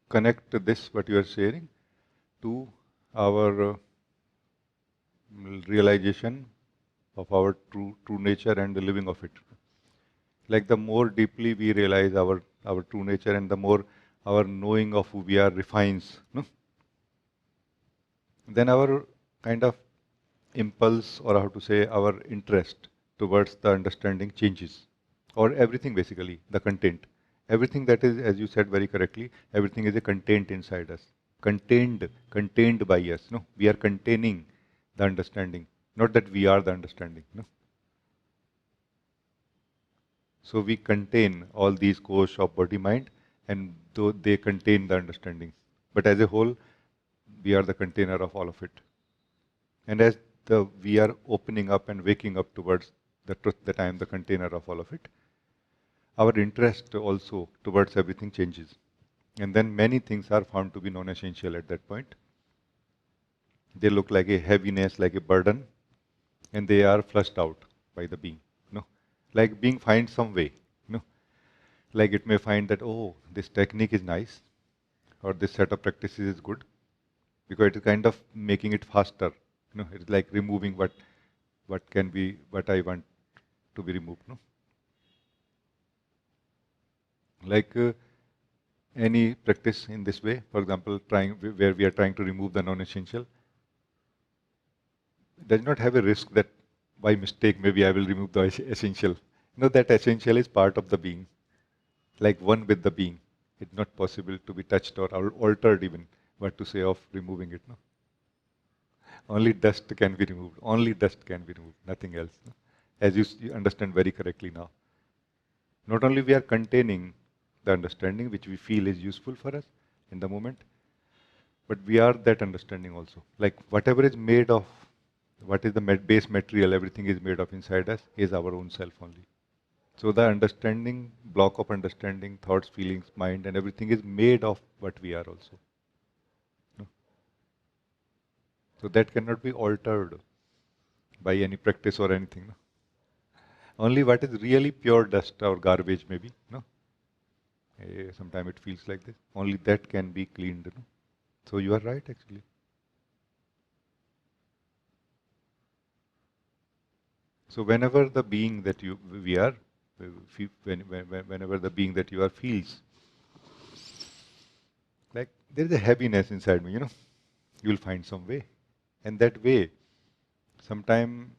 Speaker 1: connect this, what you are sharing, to our realization of our true nature and the living of it. Like the more deeply we realize our true nature, and the more our knowing of who we are refines, no? Then our kind of impulse, or how to say, our interest towards the understanding changes, or everything basically, the content. Everything that is, as you said very correctly, everything is a content inside us, contained by us. No, we are containing the understanding, not that we are the understanding. No. So we contain all these course of body mind, and though they contain the understanding, but as a whole, we are the container of all of it. And as we are opening up and waking up towards the truth that I am the container of all of it, our interest also towards everything changes. And then many things are found to be non-essential at that point. They look like a heaviness, like a burden, and they are flushed out by the being. No? Like being finds some way. No? Like it may find that, oh, this technique is nice, or this set of practices is good, because it is kind of making it faster. You know, it's like removing what I want to be removed. No? Like any practice in this way, for example, where we are trying to remove the non-essential, does not have a risk that by mistake maybe I will remove the essential. No, that essential is part of the being, like one with the being. It's not possible to be touched or altered even, what to say of removing it. No? Only dust can be removed. Only dust can be removed, nothing else. No? As you understand very correctly now. Not only we are containing the understanding which we feel is useful for us in the moment, but we are that understanding also. Like whatever is made of, what is the base material, everything is made of inside us, is our own self only. So the understanding, block of understanding, thoughts, feelings, mind, and everything is made of what we are also. No? So that cannot be altered. by any practice or anything. No? Only what is really pure dust or garbage, maybe. No. Sometimes it feels like this. Only that can be cleaned. No? So you are right, actually. So whenever the being that we are, whenever the being that you are feels, like there is a heaviness inside me, you will find some way. And that way, sometime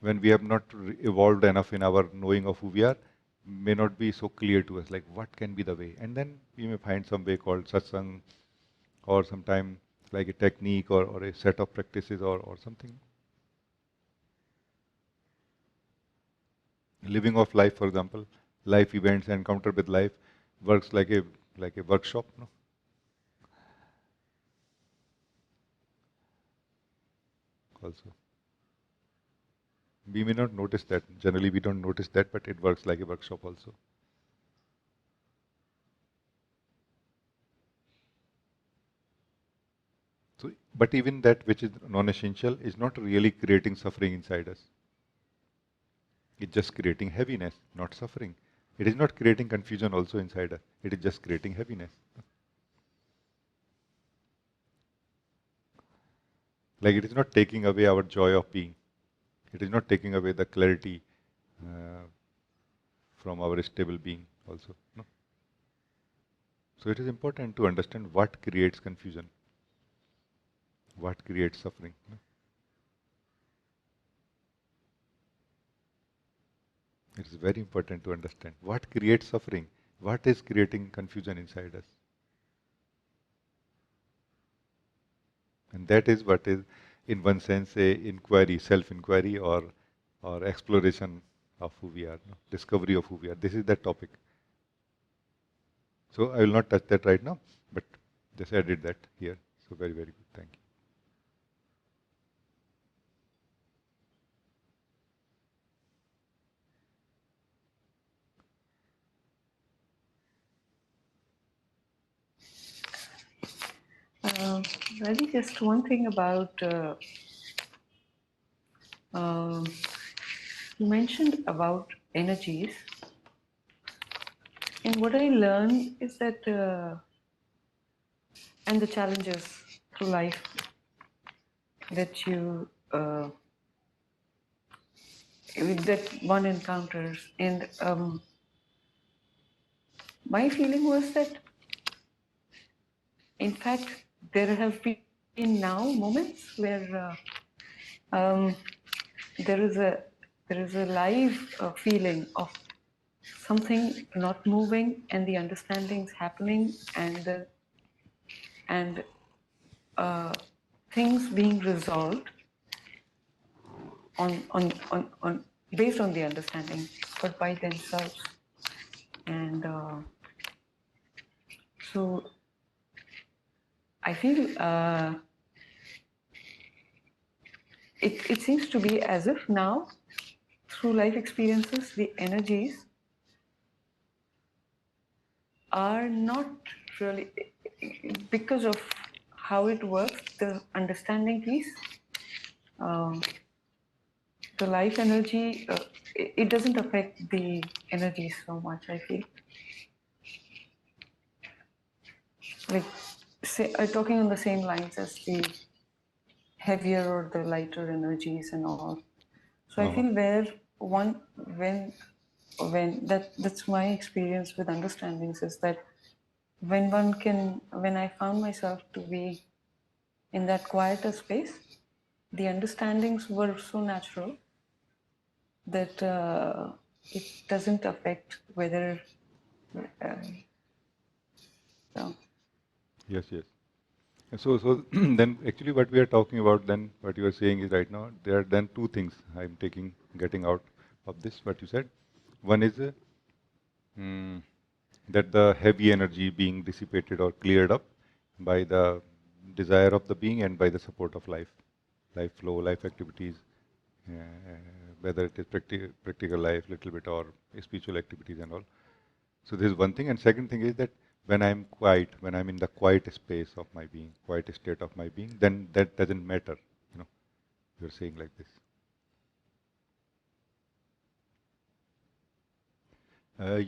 Speaker 1: when we have not evolved enough in our knowing of who we are, may not be so clear to us, like what can be the way. And then we may find some way called satsang, or sometime like a technique or a set of practices or something. Living of life, for example, life events, encounter with life, works like a workshop. No? Also, we may not notice that. Generally, we don't notice that, but it works like a workshop also. So, but even that which is non-essential is not really creating suffering inside us. It's just creating heaviness, not suffering. It is not creating confusion also inside us. It is just creating heaviness. Like it is not taking away our joy of being. It is not taking away the clarity from our stable being also. No? So it is important to understand what creates confusion, what creates suffering. No? It is very important to understand what creates suffering, what is creating confusion inside us. And that is what is, in one sense, a inquiry, self-inquiry or exploration of who we are, no? Discovery of who we are. This is that topic. So I will not touch that right now, but just added that here. So very, very good. Thank you.
Speaker 4: Really, just one thing about you mentioned about energies, and what I learned is that and the challenges through life that you that one encounters, and my feeling was that in fact there have been now moments where there is a live feeling of something not moving and the understandings happening and things being resolved on based on the understanding, but by themselves. And so I feel it seems to be as if now, through life experiences, the energies are not really, because of how it works, the understanding piece, the life energy, it doesn't affect the energies so much, I feel. Like, say, talking on the same lines as the heavier or the lighter energies and all. So I feel when that's my experience with understandings, is that when I found myself to be in that quieter space, the understandings were so natural that it doesn't affect whether so.
Speaker 1: Yes, yes. So then actually what we are talking about then, what you are saying is right now, there are then two things I'm getting out of this, what you said. One is that the heavy energy being dissipated or cleared up by the desire of the being and by the support of life flow, life activities, uh, whether it is practical life, little bit, or spiritual activities and all. So this is one thing. And second thing is that when I'm quiet, when I'm in the quiet space of my being, quiet state of my being, then that doesn't matter. you're saying like this.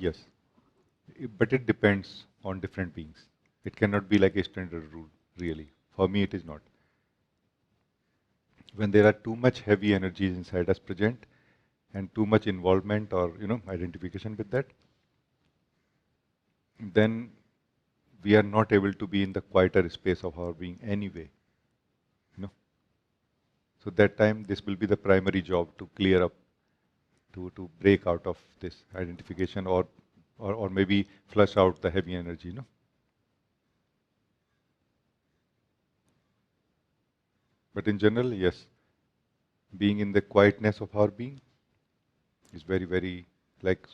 Speaker 1: Yes, but it depends on different beings. It cannot be like a standard rule, really. For me, it is not. When there are too much heavy energies inside us present, and too much involvement or identification with that, then we are not able to be in the quieter space of our being anyway. So that time, this will be the primary job to clear up, to break out of this identification, or maybe flush out the heavy energy. But in general, yes, being in the quietness of our being is very, very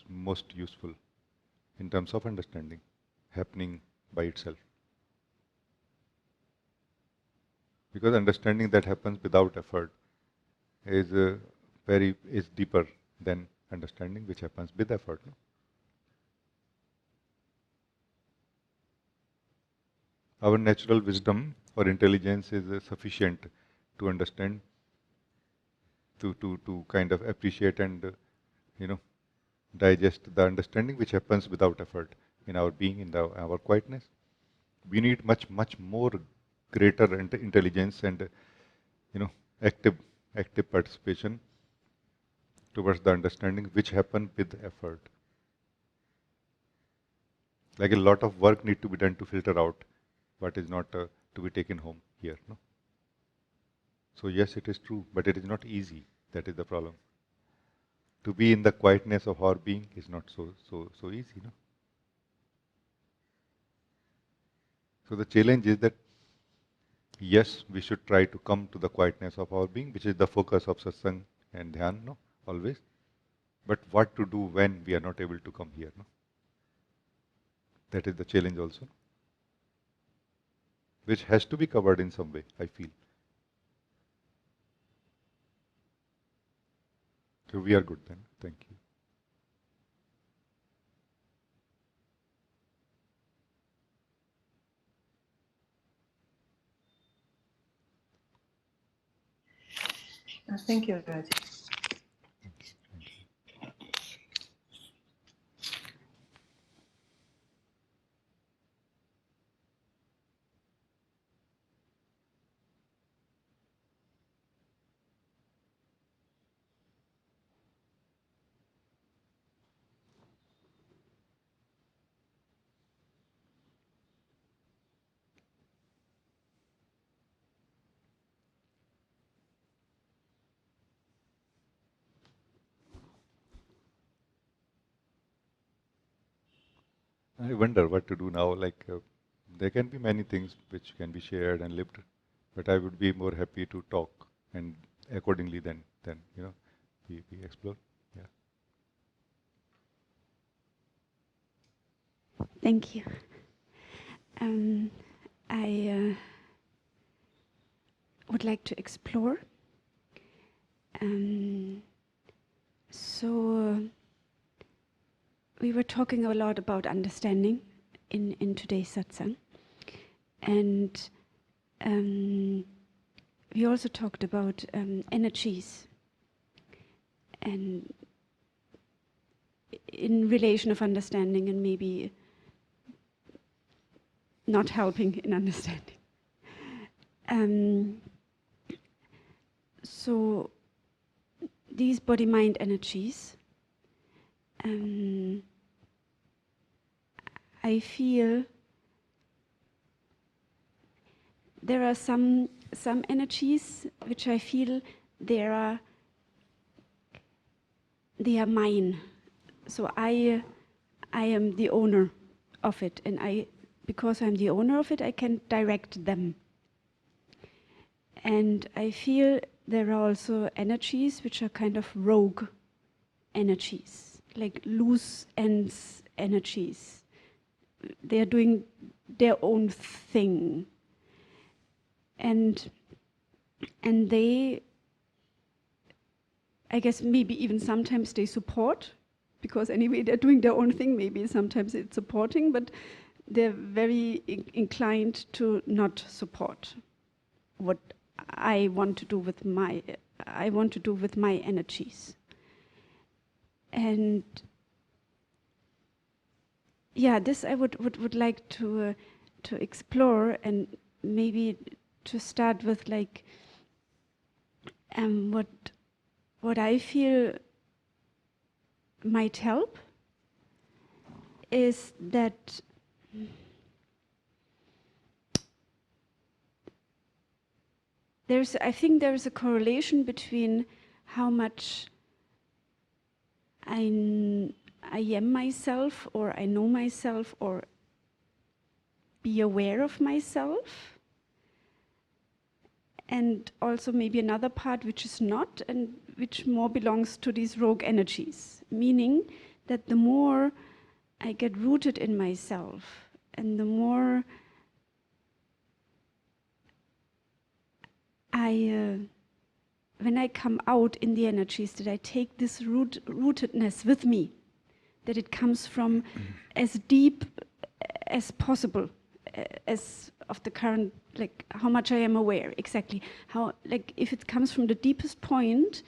Speaker 1: most useful in terms of understanding happening by itself. Because understanding that happens without effort is deeper than understanding which happens with effort. No? Our natural wisdom or intelligence is sufficient to understand, to kind of appreciate and digest the understanding which happens without effort in our being, in our quietness. We need much more greater intelligence and active participation towards the understanding which happen with effort. Like a lot of work need to be done to filter out what is not to be taken home here. No? So yes, it is true, but it is not easy. That is the problem. To be in the quietness of our being is not so easy. No? So the challenge is that yes, we should try to come to the quietness of our being, which is the focus of satsang and dhyan, no, always. But what to do when we are not able to come here? No? That is the challenge also, which has to be covered in some way, I feel. So we are good then. Thank you.
Speaker 4: Thank you, Rajee.
Speaker 1: I wonder what to do now. There can be many things which can be shared and lived, but I would be more happy to talk, and accordingly then we explore. Yeah.
Speaker 5: Thank you. I would like to explore. So we were talking a lot about understanding in today's satsang, and we also talked about energies and in relation of understanding and maybe not helping in understanding. So these body-mind energies, I feel there are some energies which I feel they are mine. So I am the owner of it, and because I'm the owner of it, I can direct them. And I feel there are also energies which are kind of rogue energies, like loose ends energies. They are doing their own thing. And they, I guess maybe even sometimes they support, because anyway they're doing their own thing, maybe sometimes it's supporting, but they're very inclined to not support what I want to do with my I want to do with my energies. And yeah, this I would like to explore, and maybe to start with like what I feel might help is that I think there's a correlation between how much I am myself, or I know myself, or be aware of myself, and also maybe another part which is not, and which more belongs to these rogue energies. Meaning that the more I get rooted in myself, and the more when I come out in the energies, that I take this rootedness with me, that it comes from as deep as possible, as of the current, like how much I am aware, exactly. How, like if it comes from the deepest point,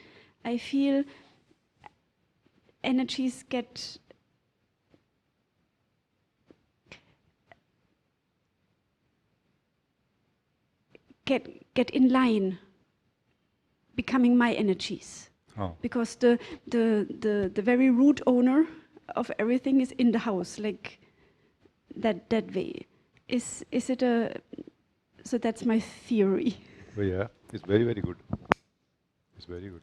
Speaker 5: I feel energies get in line, becoming my energies.
Speaker 1: Oh.
Speaker 5: Because the very root owner of everything is in the house, like that way. Is it a? So that's my theory.
Speaker 1: Oh, yeah, it's very, very good. It's very good.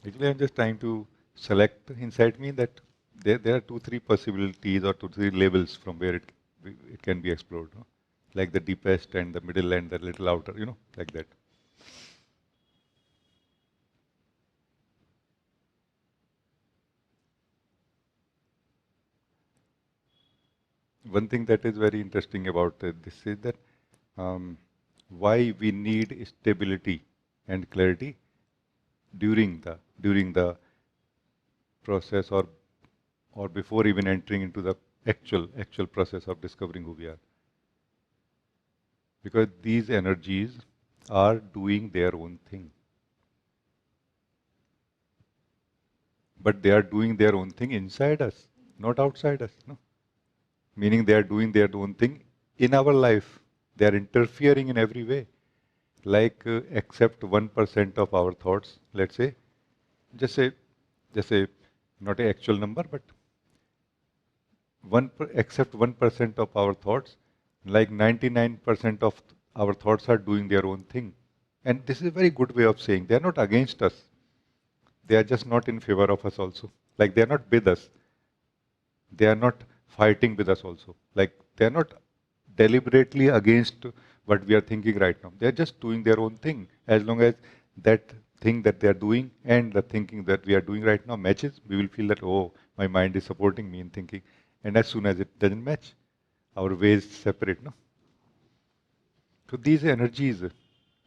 Speaker 1: Actually, I'm just trying to select inside me that there are 2-3 possibilities or 2-3 levels from where it can be explored. No? Like the deepest and the middle and the little outer, like that. One thing that is very interesting about this is that why we need stability and clarity during the process, or before even entering into the actual process of discovering who we are. Because these energies are doing their own thing. But they are doing their own thing inside us, not outside us. No? Meaning they are doing their own thing in our life. They are interfering in every way. Like accept 1% of our thoughts, let's say, just say, not an actual number, but accept 1% of our thoughts, like 99% of our thoughts are doing their own thing. And this is a very good way of saying they are not against us. They are just not in favor of us also. Like they are not with us. They are not fighting with us also. Like they are not deliberately against what we are thinking right now. They are just doing their own thing. As long as that thing that they are doing and the thinking that we are doing right now matches, we will feel that, oh, my mind is supporting me in thinking. And as soon as it doesn't match, our ways separate. No? So these energies,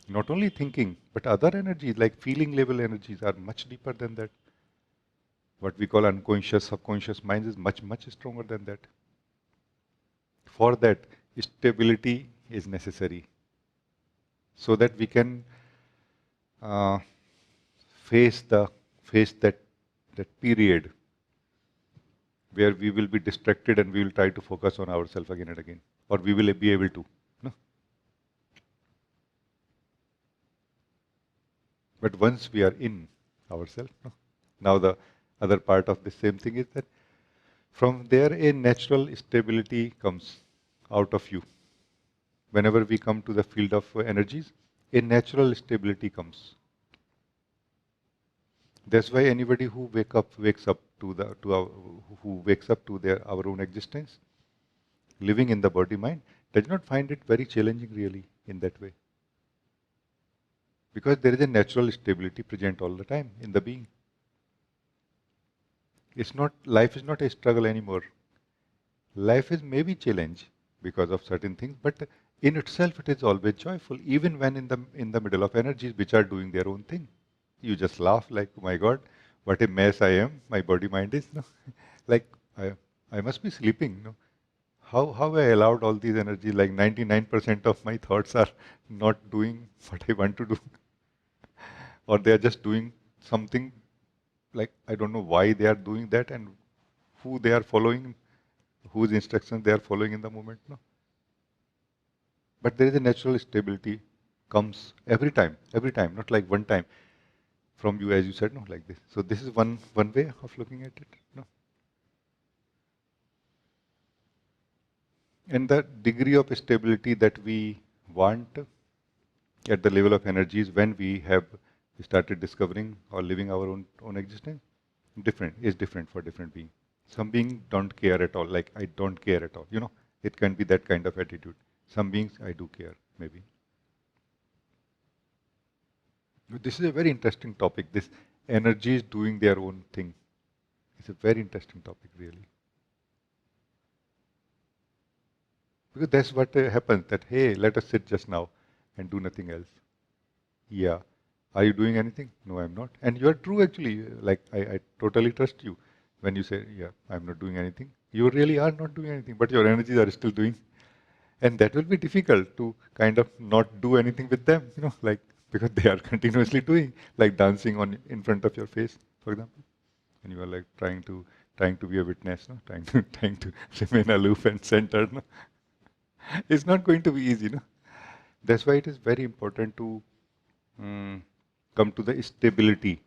Speaker 1: not only thinking, but other energies like feeling level energies are much deeper than that. What we call unconscious, subconscious minds is much, much stronger than that. For that, stability is necessary so that we can face that period where we will be distracted and we will try to focus on ourselves again and again, or we will be able to. No? But once we are in ourselves, no? Now the other part of the same thing is that from there a natural stability comes out of you. Whenever we come to the field of energies, a natural stability comes. That's why anybody who wakes up to our own existence, living in the body mind, does not find it very challenging really in that way. Because there is a natural stability present all the time in the being. Life is not a struggle anymore. Life is maybe challenge because of certain things, but in itself it is always joyful, even when in the middle of energies which are doing their own thing. You just laugh like, oh my God, what a mess I am. My body mind is, no? Like I must be sleeping. No? How I allowed all these energies, like 99% of my thoughts are not doing what I want to do, or they are just doing something, like I don't know why they are doing that and who they are following, whose instructions they are following in the moment. No, but there is a natural stability comes every time, not like one time from you, as you said, no, like this. So this is one way of looking at it. No, and the degree of stability that we want at the level of energies when we have started discovering or living our own existence, different for different beings. Some beings don't care at all, like I don't care at all. It can be that kind of attitude. Some beings I do care, maybe. But this is a very interesting topic. This energies doing their own thing. It's a very interesting topic, really. Because that's what happens, that, hey, let us sit just now and do nothing else. Yeah. Are you doing anything? No, I'm not. And you are true, actually. Like, I totally trust you when you say, yeah, I'm not doing anything. You really are not doing anything, but your energies are still doing. And that will be difficult to kind of not do anything with them, like, because they are continuously doing, like dancing in front of your face, for example. And you are like trying to be a witness, no? trying to remain aloof and centered. No? It's not going to be easy, no? That's why it is very important to come to the stability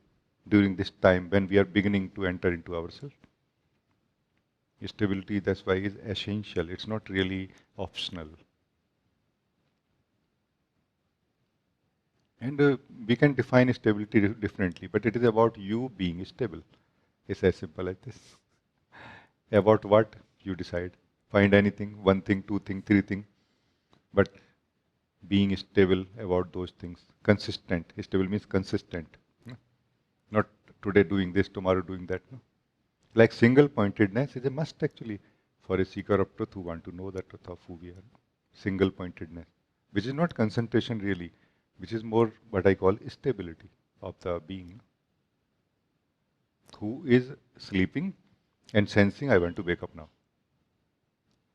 Speaker 1: during this time when we are beginning to enter into ourselves. Stability, that's why, is essential. It's not really optional. And we can define stability differently, but it is about you being stable. It's as simple as this. About what? You decide. Find anything, one thing, two thing, three thing. But being stable about those things. Consistent. Stable means consistent. No? Not today doing this, tomorrow doing that. No? Like single-pointedness is a must, actually, for a seeker of truth who want to know the truth of who we are. Single-pointedness, which is not concentration really, which is more what I call stability of the being, who is sleeping and sensing, I want to wake up now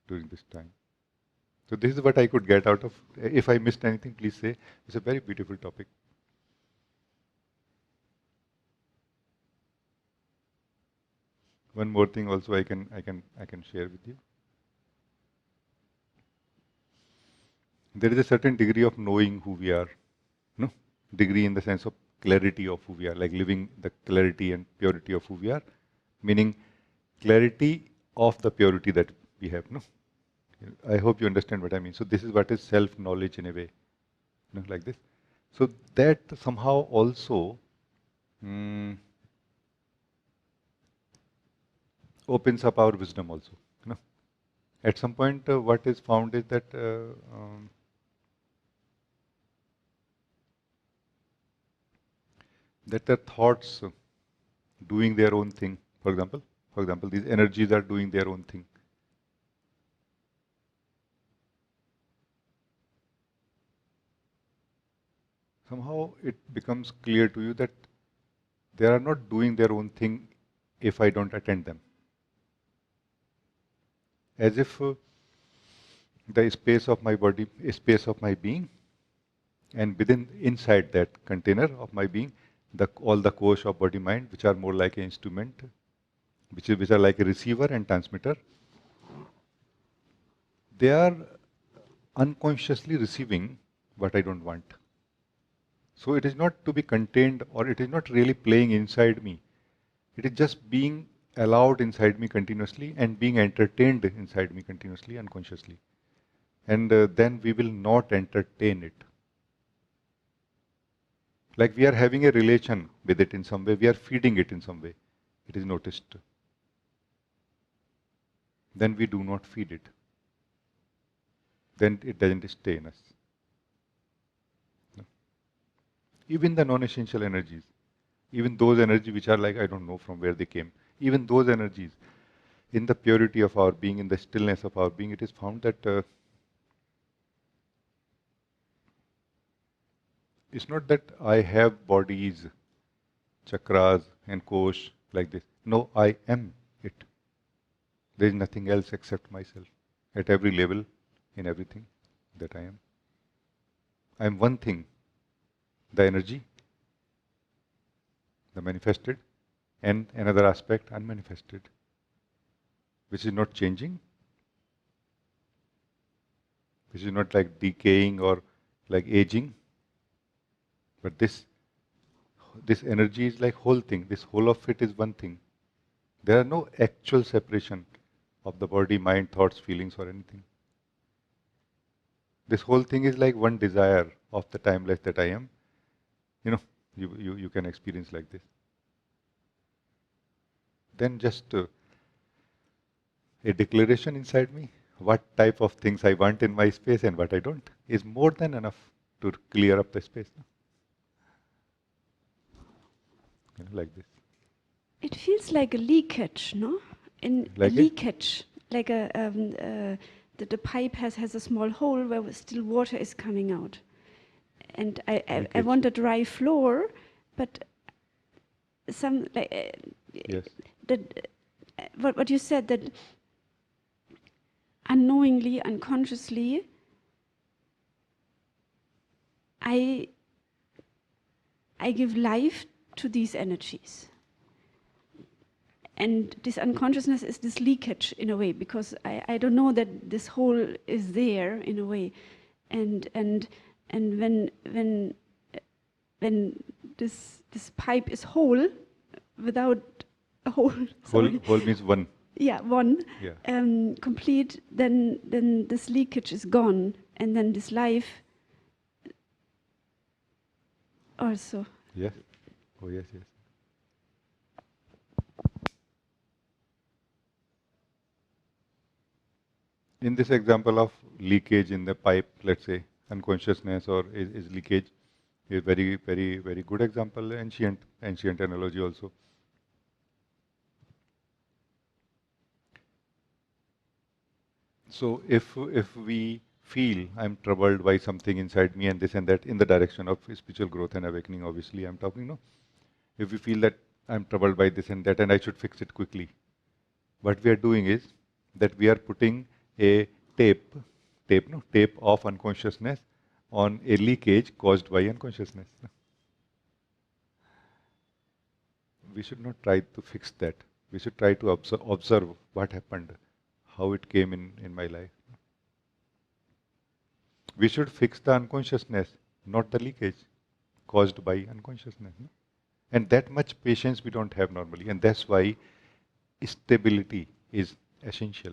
Speaker 1: during this time. So this is what I could get out of. If I missed anything, please say. It's a very beautiful topic. One more thing also I can share with you. There is a certain degree of knowing who we are. No? Degree in the sense of clarity of who we are, like living the clarity and purity of who we are, meaning clarity of the purity that we have. No? I hope you understand what I mean. So this is what is self-knowledge in a way, like this. So that somehow also opens up our wisdom also. At some point, what is found is that that the thoughts doing their own thing. For example, these energies are doing their own thing. Somehow it becomes clear to you that they are not doing their own thing if I don't attend them. As if the space of my body, space of my being, and inside that container of my being, all the kosh of body mind, which are more like an instrument, which are like a receiver and transmitter, they are unconsciously receiving what I don't want. So it is not to be contained, or it is not really playing inside me. It is just being allowed inside me continuously and being entertained inside me continuously, unconsciously. And then we will not entertain it. Like we are having a relation with it in some way, we are feeding it in some way. It is noticed. Then we do not feed it. Then it doesn't stay in us. No? Even the non-essential energies, even those energies which are like, I don't know from where they came, even those energies, in the purity of our being, in the stillness of our being, it is found that it's not that I have bodies, chakras and kosh like this. No, I am it. There is nothing else except myself. at every level, in everything that I am. I am one thing, the energy, the manifested, and another aspect, unmanifested, which is not changing, which is not like decaying or like aging, but this energy is like whole thing. This whole of it is one thing. There are no actual separation of the body, mind, thoughts, feelings, or anything. This whole thing is like one desire of the timeless that I am. You can experience like this. Then just a declaration inside me, what type of things I want in my space and what I don't, is more than enough to clear up the space. Like this.
Speaker 5: It feels like a leakage, no? In
Speaker 1: Like
Speaker 5: a
Speaker 1: a?
Speaker 5: leakage, like the pipe has a small hole where still water is coming out. And I
Speaker 1: Leakage.
Speaker 5: want a dry floor, but some like
Speaker 1: Yes.
Speaker 5: that what you said, that unknowingly, unconsciously, I give life to these energies. And this unconsciousness is this leakage in a way, because I don't know that this hole is there in a way. And when this pipe is whole, without a hole, sorry.
Speaker 1: Whole means one.
Speaker 5: Yeah, one.
Speaker 1: Yeah.
Speaker 5: Complete, then this leakage is gone, and then this life also.
Speaker 1: Yes. Oh yes, yes. In this example of leakage in the pipe, let's say unconsciousness or is leakage, is very, very, very good example, ancient analogy also. So if we feel I'm troubled by something inside me and this and that, in the direction of spiritual growth and awakening, obviously I'm talking, no? If we feel that I'm troubled by this and that and I should fix it quickly, what we are doing is that we are putting a tape of unconsciousness on a leakage caused by unconsciousness. We should not try to fix that. We should try to observe what happened, how it came in my life. We should fix the unconsciousness, not the leakage caused by unconsciousness. No? And that much patience we don't have normally. And that's why stability is essential.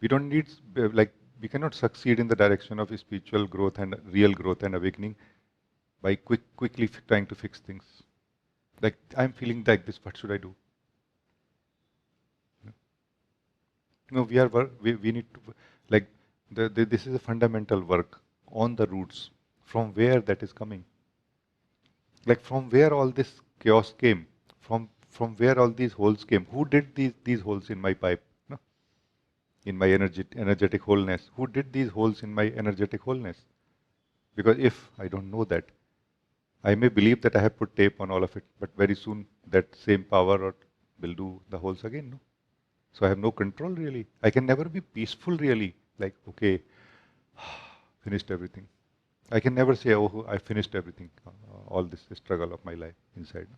Speaker 1: We don't need, we cannot succeed in the direction of spiritual growth and real growth and awakening by quickly trying to fix things. Like, I'm feeling like this, what should I do? No, we need to, like, this is a fundamental work on the roots, from where that is coming. Like, from where all this chaos came, from where all these holes came. Who did these holes in my pipe? No? In my energetic wholeness. Who did these holes in my energetic wholeness? Because if I don't know that, I may believe that I have put tape on all of it, but very soon that same power will do the holes again. No? So I have no control really. I can never be peaceful really. Like, okay, finished everything. I can never say, oh, I finished everything, all this struggle of my life inside.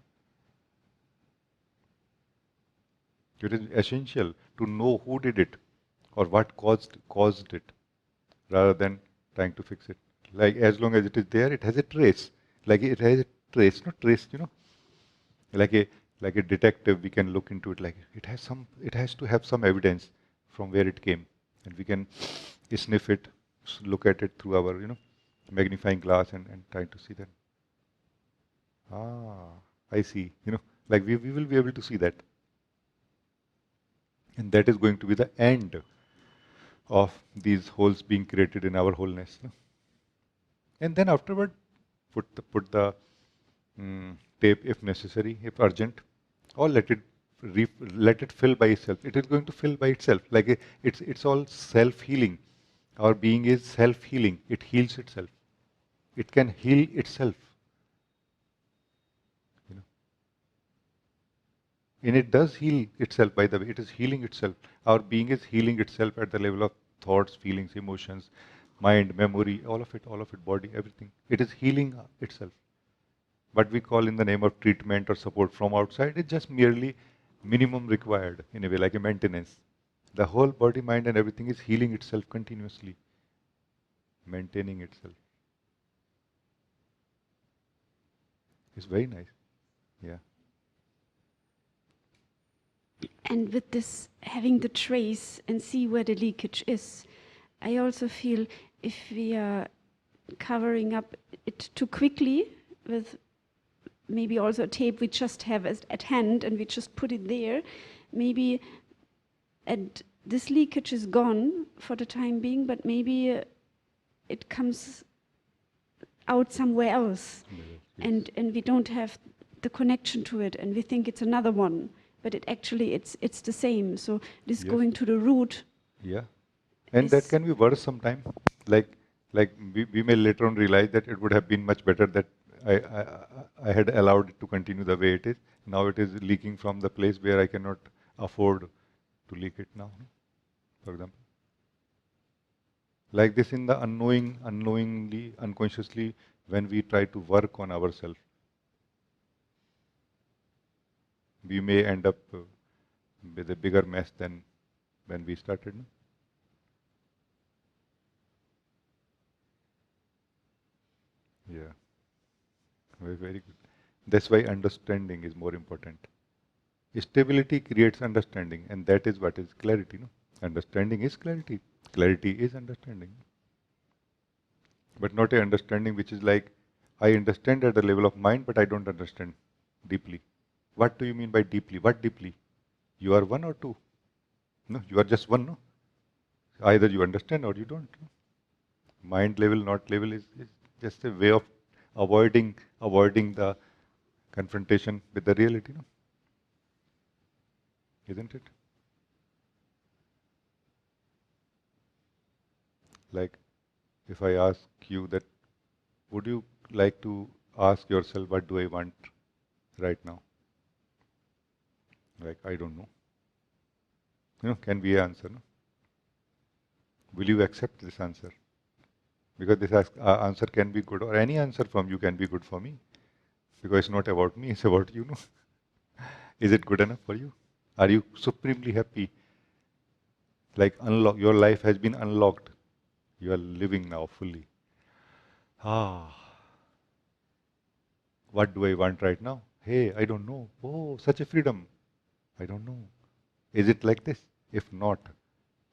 Speaker 1: It is essential to know who did it or what caused it, rather than trying to fix it. Like, as long as it is there, it has a trace. Like, it has a trace, not trace, like a detective, we can look into it. Like, it has to have some evidence from where it came, and we can sniff it, look at it through our magnifying glass and try to see that. I see. Like, we will be able to see that, and that is going to be the end of these holes being created in our wholeness. And then afterward, put the tape if necessary, if urgent, or let it fill by itself. It is going to fill by itself. Like, it's all self-healing. Our being is self-healing. It heals itself. It can heal itself. And it does heal itself, by the way. It is healing itself. Our being is healing itself at the level of thoughts, feelings, emotions, mind, memory, all of it, body, everything. It is healing itself. What we call in the name of treatment or support from outside is just merely minimum required, in a way, like a maintenance. The whole body, mind, and everything is healing itself continuously, maintaining itself. It's very nice. Yeah.
Speaker 5: And with this, having the trace and see where the leakage is, I also feel if we are covering up it too quickly with maybe also a tape we just have at hand and we just put it there, maybe and this leakage is gone for the time being, but maybe it comes out somewhere else.
Speaker 1: Yes.
Speaker 5: And we don't have the connection to it, and we think it's another one, but it's the same. So this
Speaker 1: Yes.
Speaker 5: going to the root.
Speaker 1: Yeah. And that can be worse sometime. Like we may later on realize that it would have been much better that I had allowed it to continue the way it is. Now it is leaking from the place where I cannot afford to leak it now, for example. Like this in the unknowingly, unconsciously, when we try to work on ourselves, we may end up with a bigger mess than when we started. No? Yeah, very, very good. That's why understanding is more important. Stability creates understanding, and that is what is clarity. No? Understanding is clarity. Clarity is understanding. But not a understanding which is like, I understand at the level of mind, but I don't understand deeply. What do you mean by deeply? What deeply? You are one or two? No, you are just one, no? Either you understand or you don't. No? Mind level, not level is just a way of avoiding the confrontation with the reality, no? Isn't it? Like, if I ask you that, would you like to ask yourself, what do I want right now? Like, I don't know. Can be an answer, no? Will you accept this answer? Because this answer can be good, or any answer from you can be good for me. Because it's not about me, it's about you, no? Is it good enough for you? Are you supremely happy? Like your life has been unlocked. You are living now fully. What do I want right now? Hey, I don't know. Oh, such a freedom. I don't know. Is it like this? If not,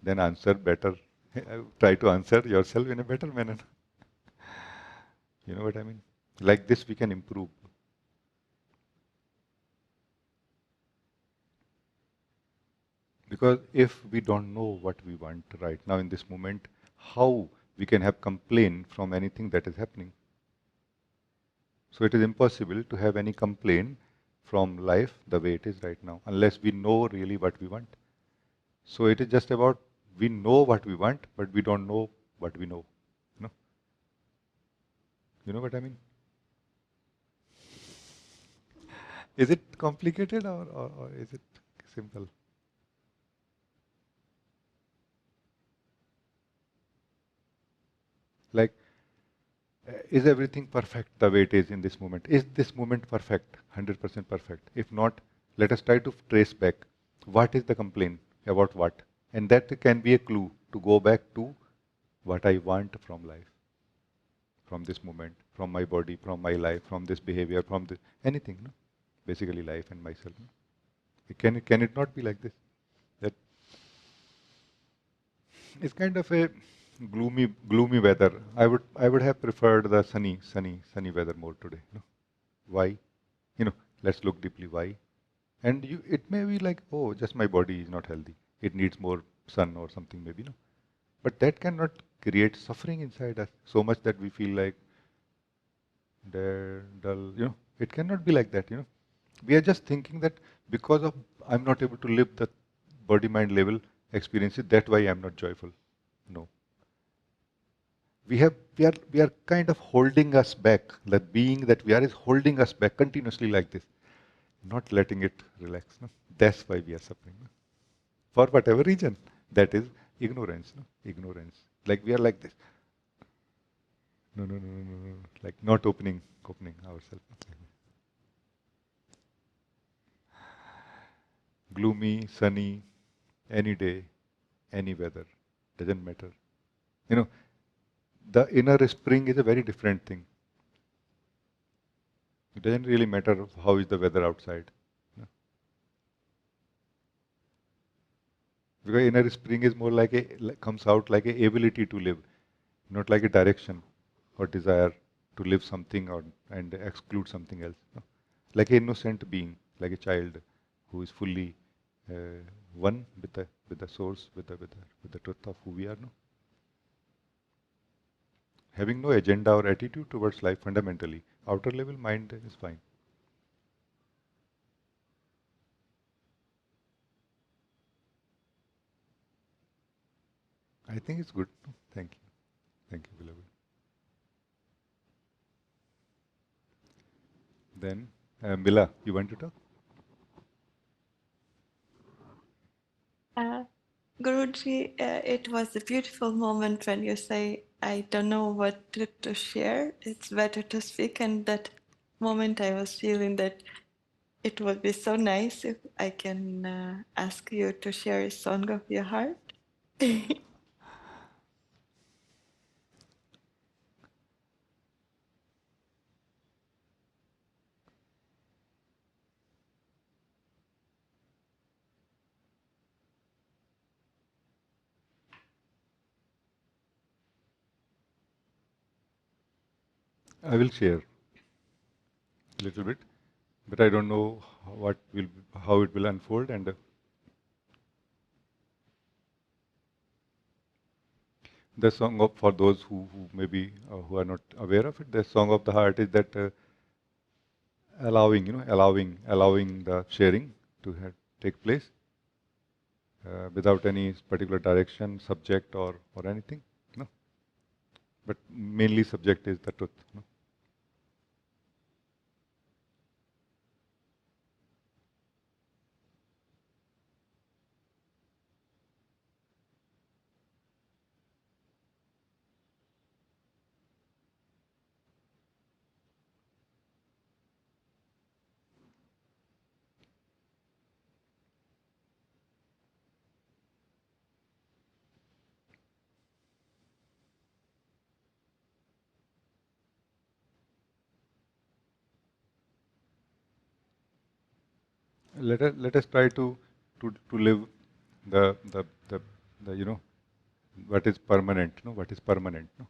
Speaker 1: then answer better. Try to answer yourself in a better manner. You know what I mean? Like this we can improve. Because if we don't know what we want right now in this moment, how we can have complaint from anything that is happening? So it is impossible to have any complaint from life the way it is right now, unless we know really what we want. So it is just about, we know what we want, but we don't know what we know. No? You know what I mean? Is it complicated or is it simple? Like, is everything perfect the way it is in this moment? Is this moment perfect, 100% perfect? If not, let us try to trace back. What is the complaint about what? And that can be a clue to go back to what I want from life, from this moment, from my body, from my life, from this behavior, from this, anything, no? Basically life and myself. No? Can it not be like this? That it's kind of a gloomy weather. I would have preferred the sunny weather more today. No? Why? Let's look deeply why. And it may be like, oh, just my body is not healthy. It needs more sun or something maybe, no? But that cannot create suffering inside us so much that we feel like dull. It cannot be like that. We are just thinking that because of I'm not able to live the body-mind level experiences, that's why I'm not joyful. No. We are kind of holding us back. That being that we are is holding us back continuously like this. not letting it relax. No? That's why we are suffering. No? For whatever reason, that is ignorance. No? Ignorance. Like we are like this. No, no, no, no, no, no. Like not opening ourselves. Gloomy, sunny, any day, any weather, doesn't matter. You know, the inner spring is a very different thing. It doesn't really matter how is the weather outside. No? Because inner spring is more like comes out like a ability to live, not like a direction or desire to live something or and exclude something else. No? Like an innocent being, like a child who is fully one with the source, with the truth of who we are. No? Having no agenda or attitude towards life fundamentally. Outer level mind is fine. I think it's good. Thank you. Thank you, beloved. Then, Mila, you want to talk?
Speaker 2: Guruji, it was a beautiful moment when you say, I don't know what to share. It's better to speak. And that moment I was feeling that it would be so nice if I can ask you to share a song of your heart.
Speaker 1: I will share a little bit, but I don't know how it will unfold. And the song of, for those who maybe who are not aware of it, the song of the heart is that allowing the sharing to take place without any particular direction, subject, or anything. No, but mainly subject is the truth. No? Let us try to live the the the what is permanent. No, what is permanent. No,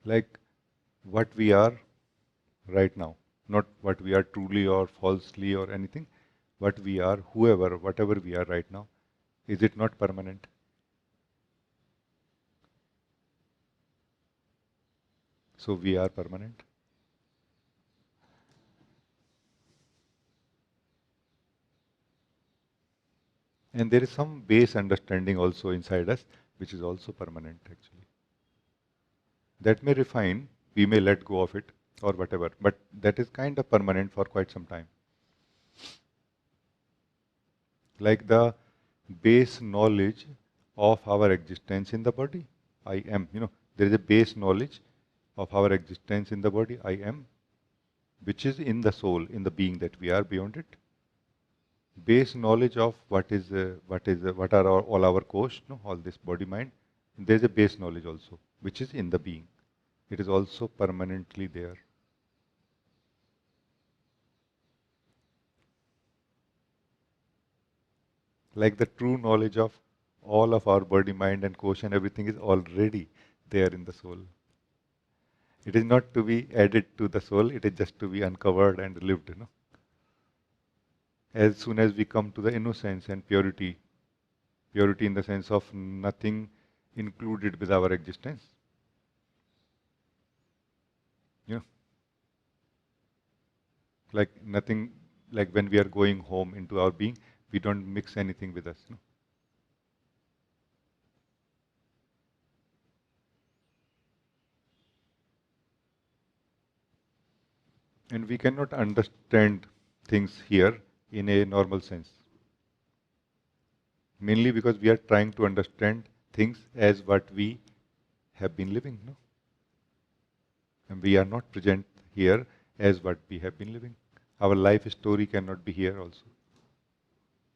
Speaker 1: like what we are right now, not what we are truly or falsely or anything. What we are, whatever we are right now, is it not permanent? So we are permanent. And there is some base understanding also inside us, which is also permanent actually. That may refine, we may let go of it or whatever, but that is kind of permanent for quite some time. Like the base knowledge of our existence in the body, I am. There is a base knowledge of our existence in the body, I am, which is in the soul, in the being that we are beyond it. Base knowledge of what are all our kosh, all this body mind. There is a base knowledge also, which is in the being. It is also permanently there. Like the true knowledge of all of our body, mind, and kosh and everything is already there in the soul. It is not to be added to the soul, it is just to be uncovered and lived. As soon as we come to the innocence and purity in the sense of nothing included with our existence. Like nothing, like when we are going home into our being, we don't mix anything with us. And we cannot understand things here in a normal sense. Mainly because we are trying to understand things as what we have been living, no? And we are not present here as what we have been living. Our life story cannot be here also.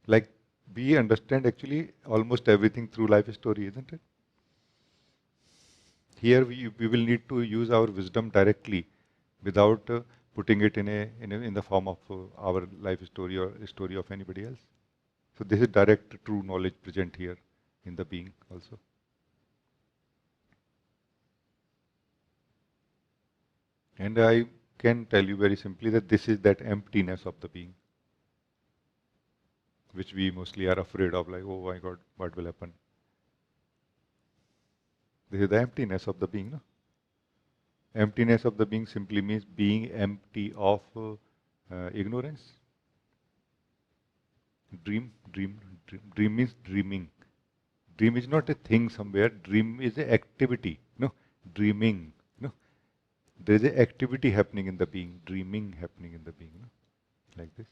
Speaker 1: Like we understand actually almost everything through life story, isn't it? Here we will need to use our wisdom directly without putting it in the form of our life story or story of anybody else. So this is direct true knowledge present here in the being also. And I can tell you very simply that this is that emptiness of the being, which we mostly are afraid of, like, oh my God, what will happen? This is the emptiness of the being. No? Emptiness of the being simply means being empty of ignorance. Dream means dreaming. Dream is not a thing somewhere. Dream is an activity. No, dreaming. No, there is an activity happening in the being. Dreaming happening in the being. No? Like this.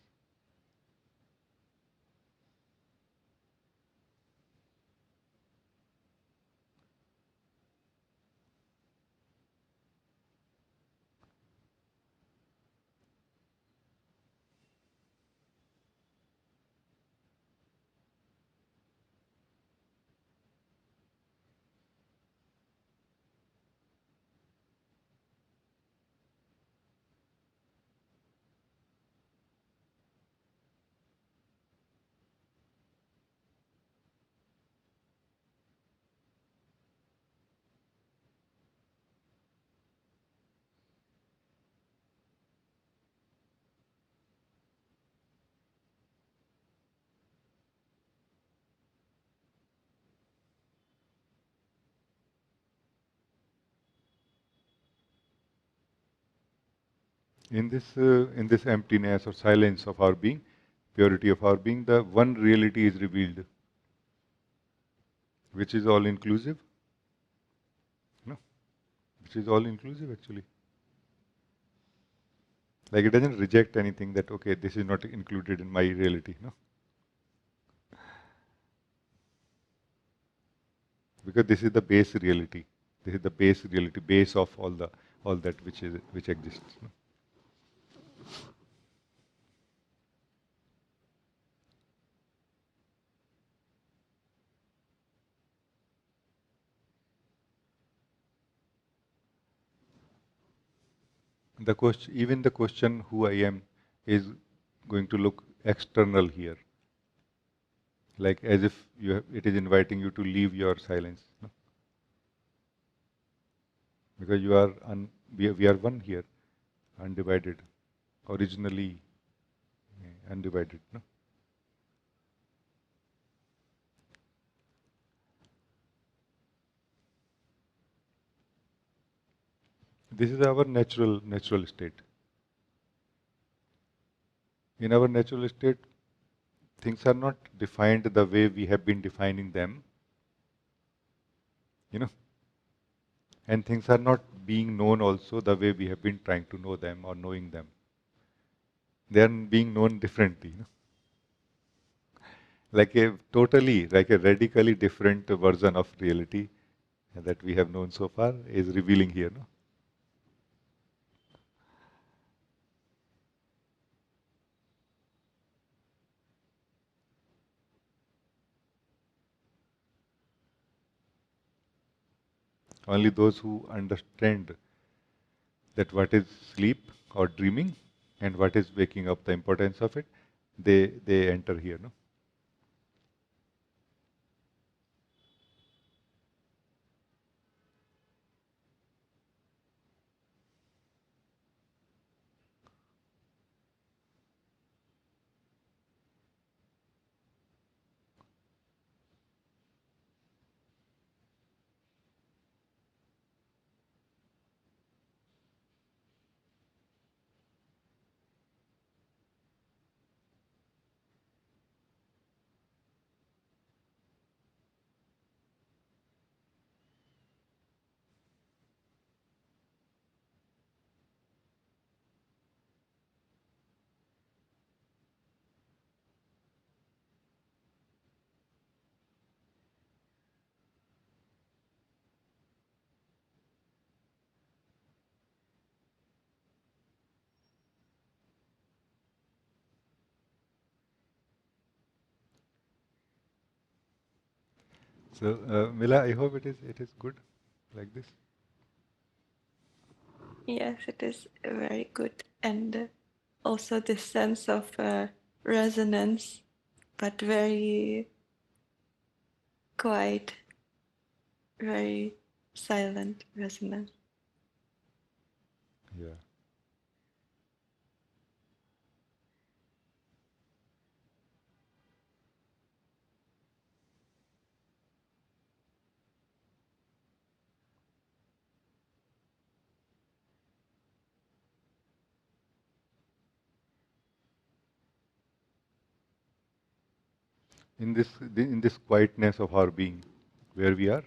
Speaker 1: In this emptiness or silence of our being, purity of our being, the one reality is revealed, which is all inclusive. No, which is all inclusive actually. Like it doesn't reject anything that okay, this is not included in my reality. No, because this is the base reality. This is the base reality, base of all that which exists. No? Even the question who I am is going to look external here, like as if it is inviting you to leave your silence, no? Because we are one here, undivided, originally undivided. No? This is our natural state. In our natural state, things are not defined the way we have been defining them, you know, and things are not being known also the way we have been trying to know them or knowing them. They are being known differently, you know? Like a radically different version of reality that we have known so far is revealing here. No? Only those who understand that what is sleep or dreaming and what is waking up, the importance of it, they enter here. No? So, Mila, I hope it is good like this.
Speaker 2: Yes, it is very good. And also this sense of resonance, but very quiet, very silent resonance.
Speaker 1: Yeah. In this quietness of our being, where we are,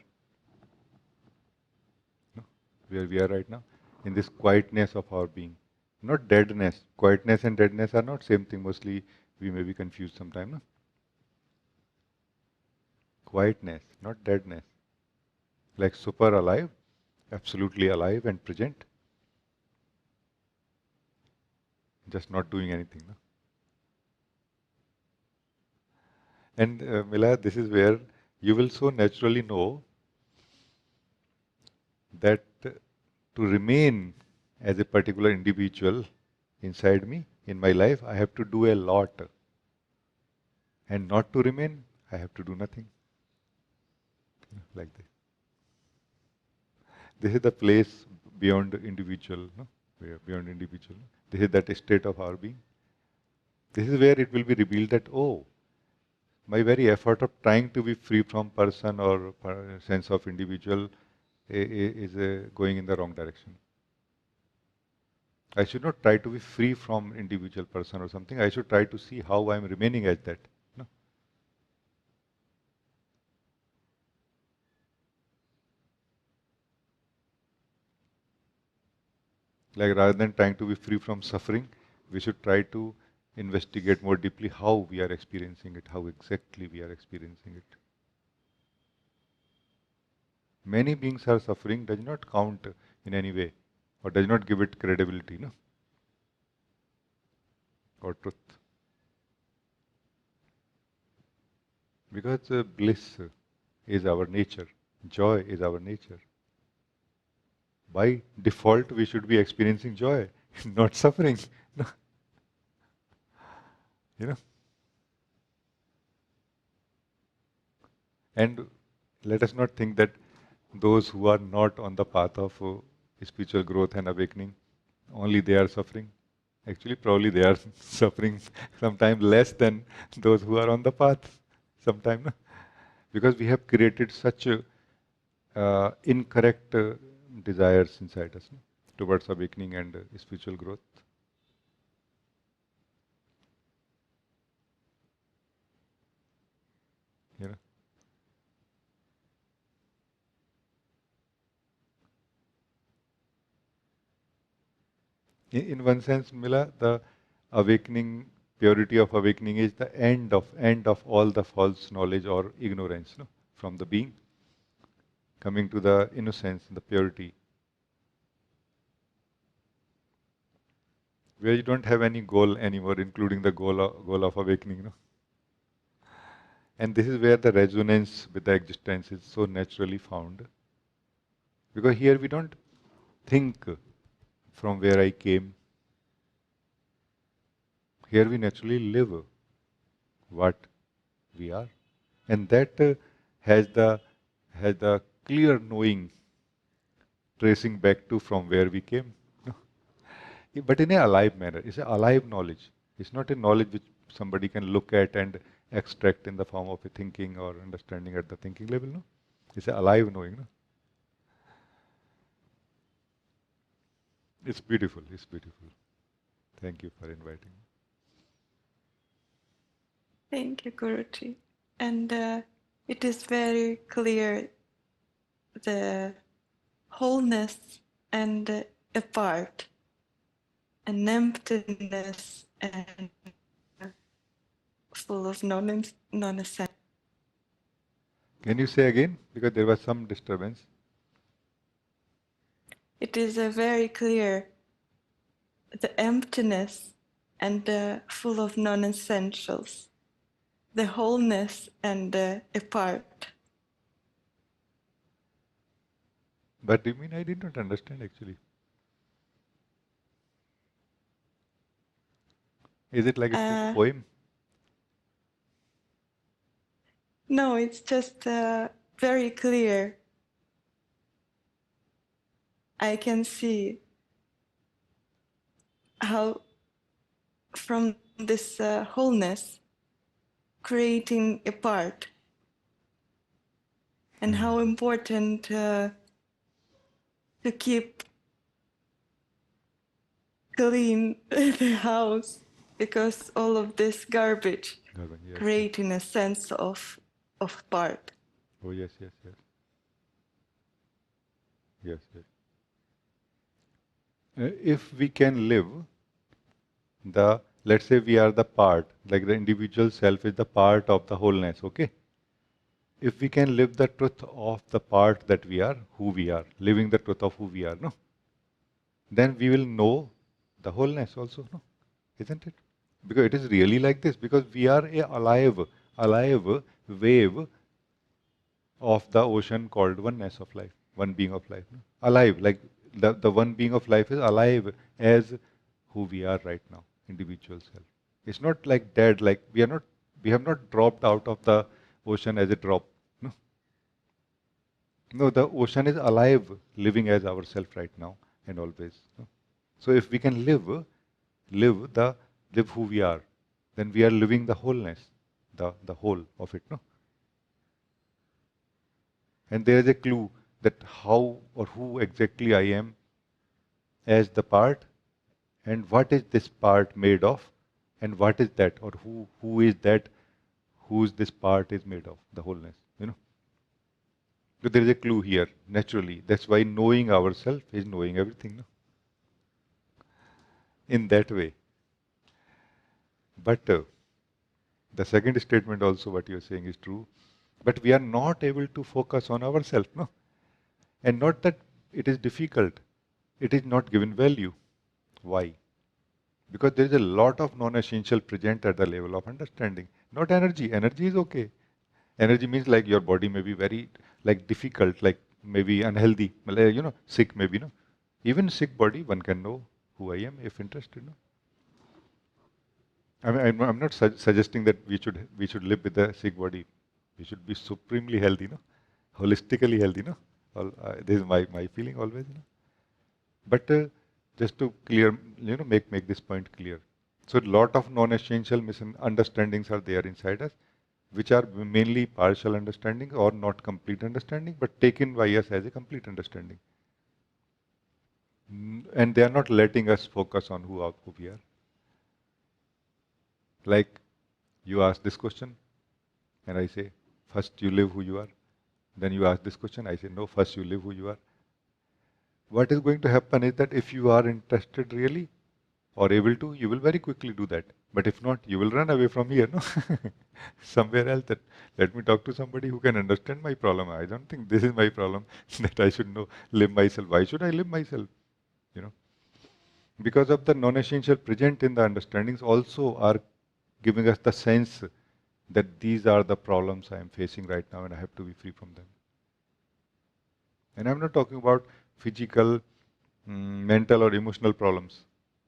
Speaker 1: no? Where we are right now, in this quietness of our being, not deadness. Quietness and deadness are not same thing. Mostly, we may be confused sometime. No? Quietness, not deadness. Like super alive, absolutely alive and present, just not doing anything. No? And Mila, this is where you will so naturally know that to remain as a particular individual inside me, in my life, I have to do a lot. And not to remain, I have to do nothing. Like this. This is the place beyond individual, no? Beyond individual. This is that state of our being. This is where it will be revealed that, oh, my very effort of trying to be free from person or sense of individual is going in the wrong direction. I should not try to be free from individual person or something. I should try to see how I am remaining as that. No? Like rather than trying to be free from suffering, we should try to investigate more deeply how we are experiencing it, how exactly we are experiencing it. Many beings are suffering does not count in any way, or does not give it credibility, no? Or truth. Because bliss is our nature, joy is our nature. By default, we should be experiencing joy, not suffering. No? You know? And let us not think that those who are not on the path of spiritual growth and awakening, only they are suffering. Actually, probably they are suffering sometimes less than those who are on the path. Sometimes, no? Because we have created such incorrect desires inside us, no? Towards awakening and spiritual growth. You know? In one sense, Mila, the awakening, purity of awakening is the end of all the false knowledge or ignorance, no? From the being, coming to the innocence, the purity, where you don't have any goal anymore, including the goal of awakening. No? And this is where the resonance with the existence is so naturally found. Because here we don't think from where I came. Here we naturally live what we are. And that has the clear knowing, tracing back to from where we came. No? But in a alive manner. It's a alive knowledge. It's not a knowledge which somebody can look at and extract in the form of a thinking or understanding at the thinking level. No? It's a alive knowing. No? It's beautiful. It's beautiful. Thank you for inviting me.
Speaker 2: Thank you, Guruji. And it is very clear the wholeness and a part, an emptiness and full of non-essential.
Speaker 1: Can you say again? Because there was some disturbance.
Speaker 2: It is a very clear the emptiness and full of non-essentials, the wholeness and a part.
Speaker 1: But you mean I did not understand actually. Is it like a poem?
Speaker 2: No, it's just very clear. I can see how from this wholeness creating a part, and how important to keep clean the house, because all of this garbage
Speaker 1: Yes.
Speaker 2: creating a sense of part.
Speaker 1: Oh yes, yes, yes. Yes, yes. If we can live the, let's say we are the part, like the individual self is the part of the wholeness, okay? If we can live the truth of the part that we are, who we are, living the truth of who we are, no? Then we will know the wholeness also, no? Isn't it? Because it is really like this, because we are a alive wave of the ocean called oneness of life, one being of life. No? Alive, like the one being of life is alive as who we are right now, individual self. It's not like dead, like we have not dropped out of the ocean as a drop. No, no, the ocean is alive, living as ourself right now and always. No? So if we can live who we are, then we are living the wholeness, the whole of it. No, and there is a clue that how or who exactly I am as the part, and what is this part made of, and what is that, or who is that, whose this part is made of, the wholeness. So there is a clue here, naturally. That's why knowing ourselves is knowing everything. No? In that way. But the second statement also, what you're saying is true. But we are not able to focus on ourselves, no? And not that it is difficult. It is not given value. Why? Because there is a lot of non-essential present at the level of understanding. Not energy. Energy is okay. Energy means like your body may be very like difficult, like maybe unhealthy, sick maybe, no? Even sick body, one can know who I am if interested, no? I mean, I'm not suggesting that we should live with a sick body. We should be supremely healthy, no? Holistically healthy, no? This is my feeling always, no? But just to clear, make this point clear. So a lot of non-essential misunderstandings are there inside us, which are mainly partial understanding or not complete understanding, but taken by us as a complete understanding. And they are not letting us focus on who we are. Like you ask this question, and I say, first you live who you are. Then you ask this question, I say, no, first you live who you are. What is going to happen is that if you are interested really or able to, you will very quickly do that. But if not, you will run away from here, no? Somewhere else. That let me talk to somebody who can understand my problem. I don't think this is my problem that I should know live myself. Why should I live myself? You know, because of the non-essential present in the understandings also are giving us the sense that these are the problems I am facing right now and I have to be free from them. And I'm not talking about physical, mental or emotional problems.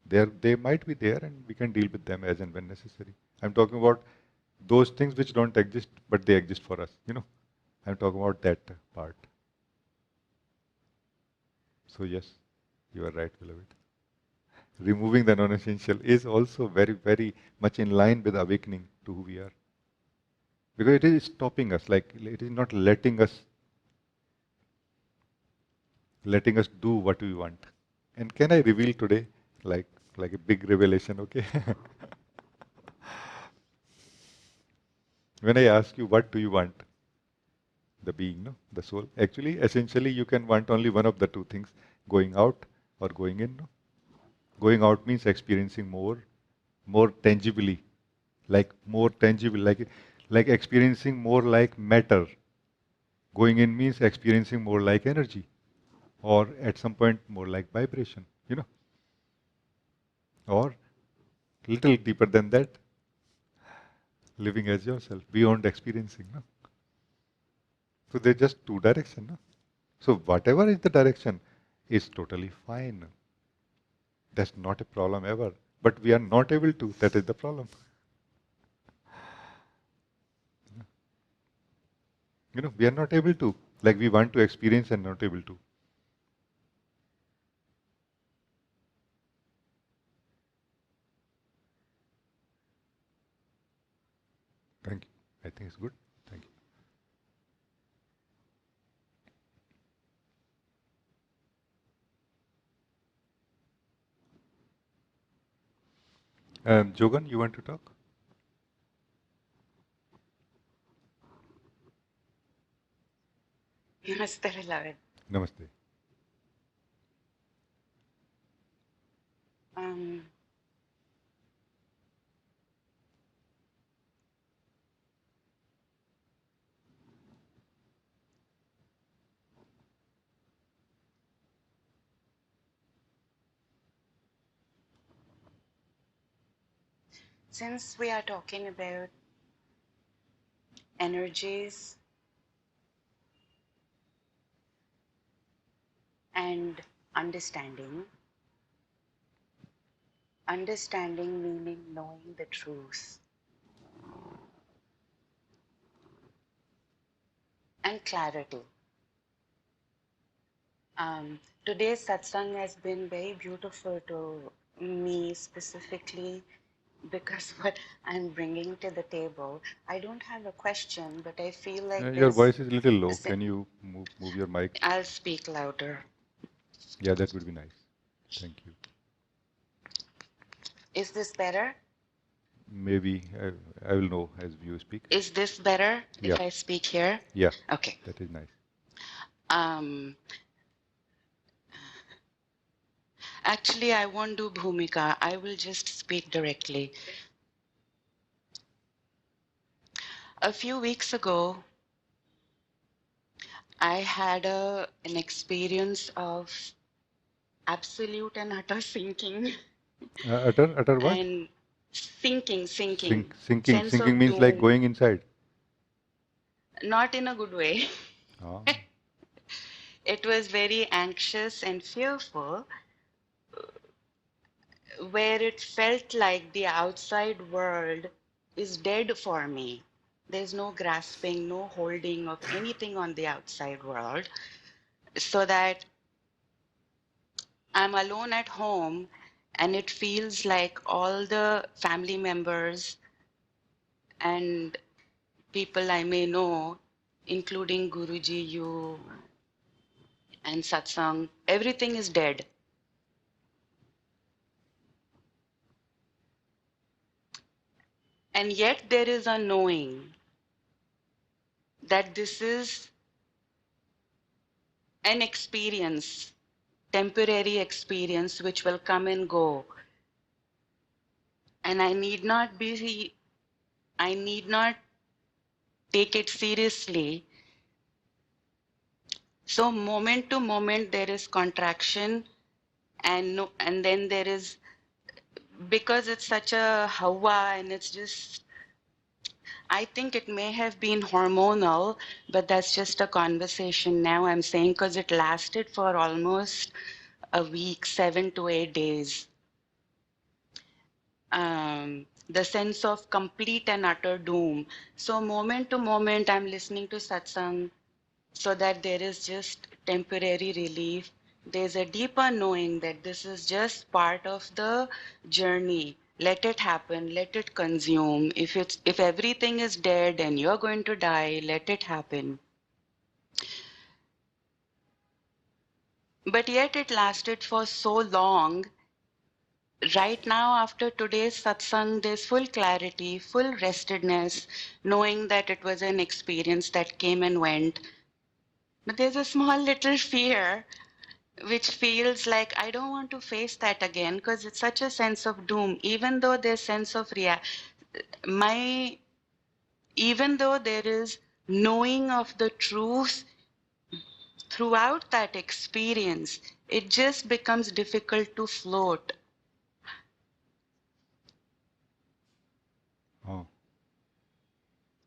Speaker 1: They might be there and we can deal with them as and when necessary. I'm talking about those things which don't exist but they exist for us. I'm talking about that part. So yes, you are right, beloved. Removing the non-essential is also very, very much in line with awakening to who we are. Because it is stopping us, like it is not letting us do what we want. And can I reveal today, like a big revelation, okay? When I ask you, what do you want? The being, no? The soul. Actually, essentially, you can want only one of the two things, going out or going in, no? Going out means experiencing more tangibly, like experiencing more like matter. Going in means experiencing more like energy, or at some point more like vibration, or little deeper than that, living as yourself, beyond experiencing. No? So there's just two directions. No? So whatever is the direction is totally fine. That's not a problem ever. But we are not able to. That is the problem. We are not able to. Like we want to experience and not able to. Thank you. I think it's good. Thank you. Jogan, you want to talk?
Speaker 6: Namaste, beloved.
Speaker 1: Namaste.
Speaker 6: Um, since we are talking about energies and understanding, understanding meaning knowing the truth, and clarity. Today's satsang has been very beautiful to me specifically because what I'm bringing to the table, I don't have a question, but I feel like
Speaker 1: Your
Speaker 6: there's,
Speaker 1: voice is a little low. Can you move your mic?
Speaker 6: I'll speak louder.
Speaker 1: Yeah, that would be nice. Thank you.
Speaker 6: Is this better?
Speaker 1: Maybe I will know as you speak.
Speaker 6: Is this better
Speaker 1: Yeah.
Speaker 6: if I speak here?
Speaker 1: Yeah.
Speaker 6: Okay.
Speaker 1: That is nice.
Speaker 6: Actually, I won't do bhumika. I will just speak directly. A few weeks ago, I had an experience of absolute and utter sinking
Speaker 1: Utter what?
Speaker 6: and sinking,
Speaker 1: Sinking.
Speaker 6: sense
Speaker 1: Sinking
Speaker 6: of
Speaker 1: means like
Speaker 6: doom,
Speaker 1: going inside.
Speaker 6: not in a good way.
Speaker 1: Ah.
Speaker 6: It was very anxious and fearful, where it felt like the outside world is dead for me. There's no grasping, no holding of anything on the outside world, so that I'm alone at home and it feels like all the family members and people I may know, including Guruji, you, and Satsang, everything is dead. And yet there is a knowing that this is an experience, temporary experience, which will come and go. And I need not take it seriously. So moment to moment there is contraction, and then there is, because it's such a hawa and it's just, I think it may have been hormonal, but that's just a conversation now I'm saying, because it lasted for almost a week, 7 to 8 days. The sense of complete and utter doom. So moment to moment, I'm listening to satsang so that there is just temporary relief. There's a deeper knowing that this is just part of the journey. Let it happen, let it consume. If everything is dead and you're going to die, let it happen. But yet it lasted for so long. Right now, after today's satsang, there's full clarity, full restedness, knowing that it was an experience that came and went. But there's a small little fear which feels like I don't want to face that again because it's such a sense of doom, even though there's sense of even though there is knowing of the truth throughout that experience, it just becomes difficult to float.
Speaker 1: Oh.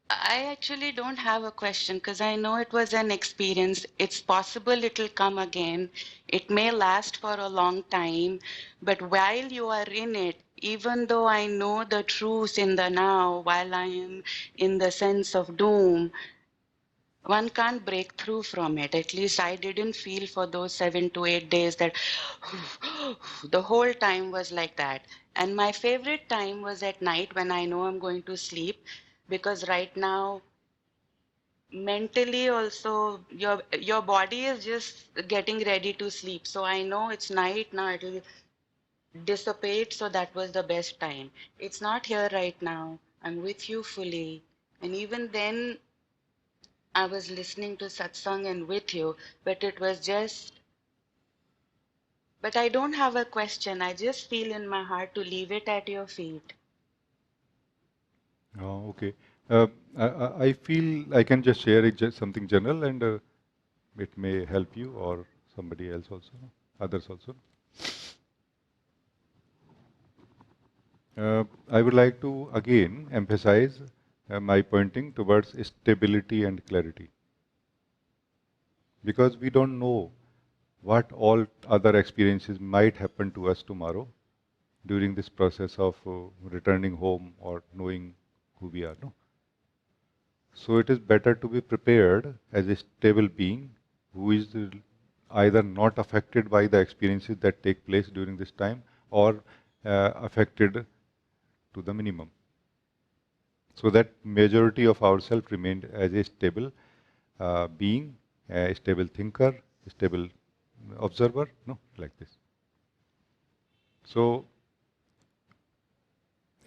Speaker 6: I actually don't have a question because I know it was an experience. It's possible it'll come again. It may last for a long time, but while you are in it, even though I know the truth in the now, while I am in the sense of doom, one can't break through from it. At least I didn't feel for those 7 to 8 days that the whole time was like that. And my favorite time was at night when I know I'm going to sleep, because right now mentally also your body is just getting ready to sleep. So I know it's night now, it'll dissipate. So that was the best time. It's not here right now. I'm with you fully. And even then I was listening to satsang and with you, but it was just, but I don't have a question. I just feel in my heart to leave it at your feet.
Speaker 1: Oh, okay. I feel I can just share it, just something general, and it may help you or somebody else also, no? Others also. I would like to again emphasize my pointing towards stability and clarity, because we don't know what all other experiences might happen to us tomorrow during this process of returning home or knowing who we are. No? So it is better to be prepared as a stable being who is either not affected by the experiences that take place during this time or affected to the minimum. So that majority of ourself remained as a stable being, a stable thinker, a stable observer, no, like this. So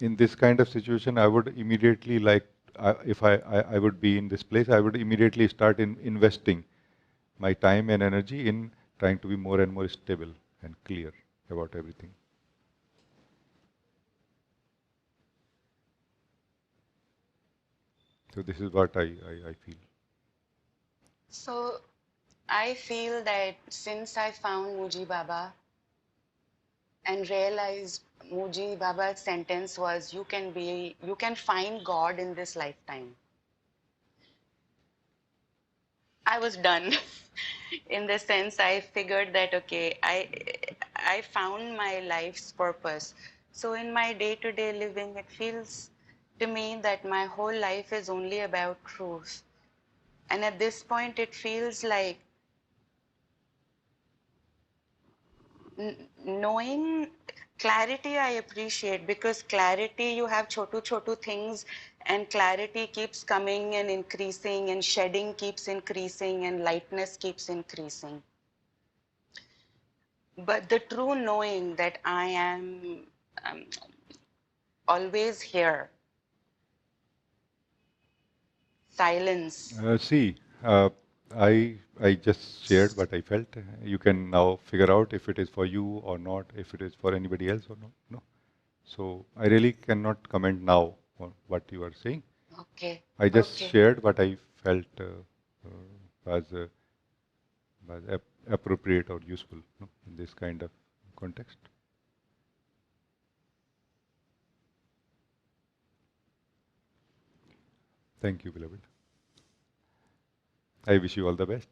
Speaker 1: in this kind of situation, I would immediately if I would be in this place, I would immediately start investing my time and energy in trying to be more and more stable and clear about everything. So this is what I feel.
Speaker 6: So I feel that since I found Muji Baba and realized Muji Baba's sentence was, you can find God in this lifetime. I was done. In the sense, I figured that, okay, I found my life's purpose. So in my day-to-day living, it feels to me that my whole life is only about truth. And at this point, it feels like knowing clarity I appreciate, because clarity, you have chotu things, and clarity keeps coming and increasing, and shedding keeps increasing, and lightness keeps increasing. But the true knowing that I am always here, silence.
Speaker 1: See, I just shared what I felt. You can now figure out if it is for you or not, if it is for anybody else or not. No. So I really cannot comment now on what you are saying.
Speaker 6: Okay.
Speaker 1: I just shared what I felt was appropriate or useful, no, in this kind of context. Thank you, beloved. I wish you all the best.